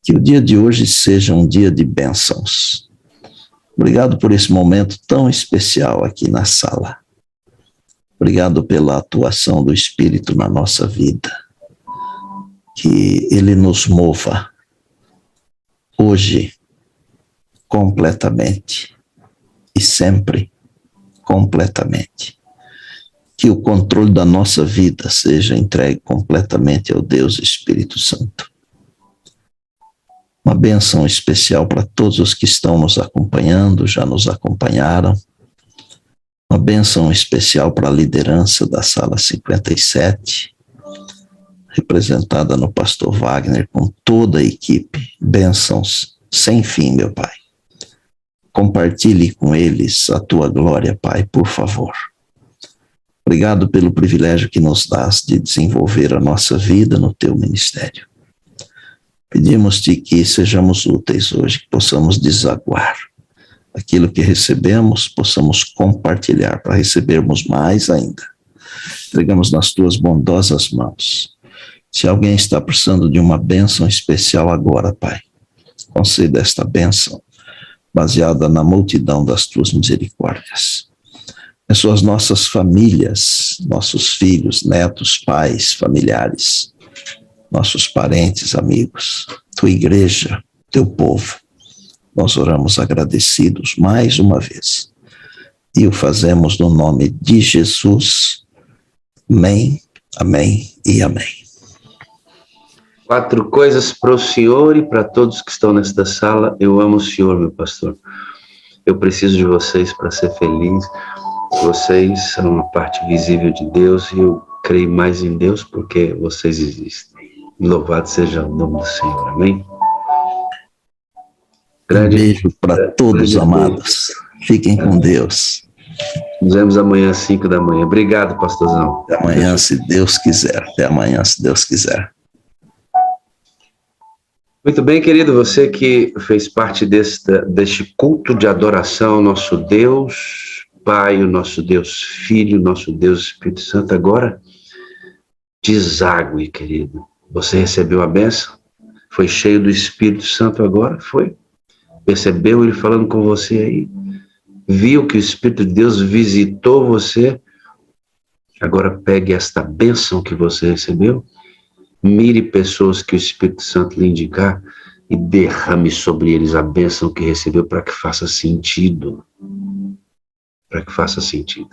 Que o dia de hoje seja um dia de bênçãos. Obrigado por esse momento tão especial aqui na sala. Obrigado pela atuação do Espírito na nossa vida. Que ele nos mova hoje completamente e sempre completamente. Que o controle da nossa vida seja entregue completamente ao Deus Espírito Santo. Uma bênção especial para todos os que estão nos acompanhando, já nos acompanharam. Uma bênção especial para a liderança da Sala 57, representada no pastor Wagner, com toda a equipe. Bênçãos sem fim, meu Pai. Compartilhe com eles a tua glória, Pai, por favor. Obrigado pelo privilégio que nos dás de desenvolver a nossa vida no teu ministério. Pedimos-te que sejamos úteis hoje, que possamos desaguar aquilo que recebemos, possamos compartilhar para recebermos mais ainda. Entregamos nas tuas bondosas mãos. Se alguém está precisando de uma bênção especial agora, Pai, conceda esta bênção baseada na multidão das tuas misericórdias. Abençoa as nossas famílias, nossos filhos, netos, pais, familiares, nossos parentes, amigos, tua igreja, teu povo. Nós oramos agradecidos mais uma vez e o fazemos no nome de Jesus. Amém, amém e amém. 4 coisas para o Senhor e para todos que estão nesta sala. Eu amo o Senhor, meu pastor. Eu preciso de vocês para ser feliz. Vocês são uma parte visível de Deus e eu creio mais em Deus porque vocês existem. Louvado seja o nome do Senhor. Amém? Um beijo para todos, amados. Fiquem com Deus. Nos vemos amanhã às 5 da manhã. Obrigado, pastorzão. Até amanhã, se Deus quiser. Até amanhã, se Deus quiser. Muito bem, querido, você que fez parte deste culto de adoração, nosso Deus Pai, o nosso Deus Filho, nosso Deus Espírito Santo, agora desague, querido. Você recebeu a bênção? Foi cheio do Espírito Santo agora? Foi? Percebeu ele falando com você aí? Viu que o Espírito de Deus visitou você? Agora pegue esta bênção que você recebeu, mire pessoas que o Espírito Santo lhe indicar e derrame sobre eles a bênção que recebeu para que faça sentido. Para que faça sentido.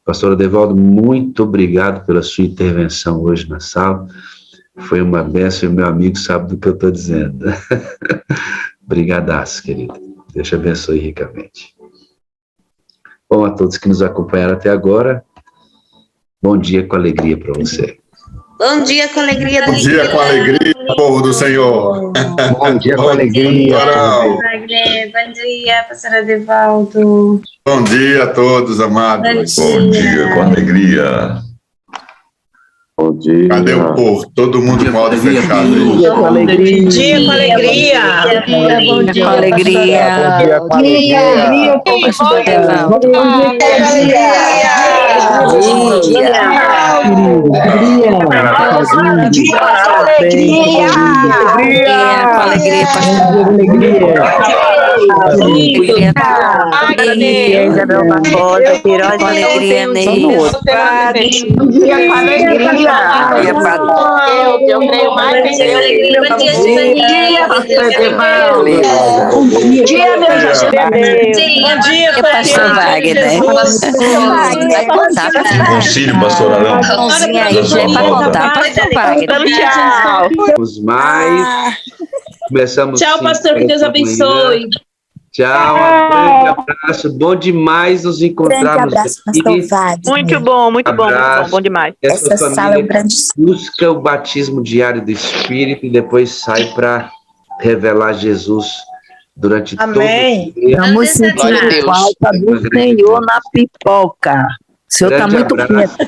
Pastor Adevaldo, muito obrigado pela sua intervenção hoje na sala. Foi uma bênção e meu amigo sabe do que eu estou dizendo. Brigadaço, querido. Deus te abençoe ricamente. Bom, a todos que nos acompanharam até agora, bom dia com alegria para você. Bom dia com alegria. Bom dia com alegria, povo do Senhor. Bom dia com alegria. Bom dia, pastor Adevaldo. Bom dia a todos, amados. Bom dia com alegria. Bom dia. Cadê o povo? Todo mundo de modo fechado. Bom dia com alegria. Bom dia com alegria. Bom dia com alegria. Bom dia com alegria. Eu creio mais em Deus. Bom dia, meu Jesus. Bom dia, pastor Wagner. Concílio, pastor Arão. Pãozinho aí, já é para contar, pastor Wagner. Tchau. Vamos mais. Começamos. Tchau, pastor, que Deus abençoe. Tchau, um grande abraço. Bom demais nos encontrarmos. Grande abraço, pastor Wagner. Muito bom, muito bom, bom demais. Essa sala é um grande... busca o batismo diário do Espírito e depois sai para revelar Jesus durante todo o dia. Vamos sentir a falta do Senhor na pipoca. O Senhor está muito quieto.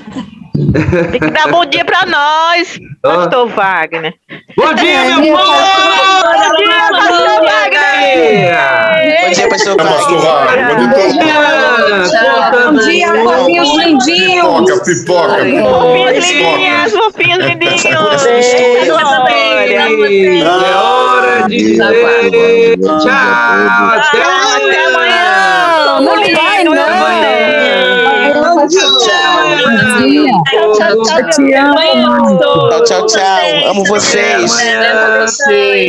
Tem que dar bom dia para nós, pastor Wagner. Bom dia, meu povo! Bom dia, pastor Wagner! Bom dia, pastor Wagner. Bom dia, fofinhos lindinhos. Pipoca. Fofinhos lindinhos, fofinhos lindinhos. É hora de dizer tchau. Até amanhã. Não vai, não. Te amo. Tchau, tchau. Amo vocês.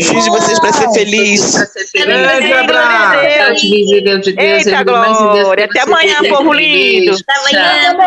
Fiz de vocês para ser feliz. Grande abraço. Deus de Deus. Eita, glória. Até amanhã, povo lindo. Até amanhã.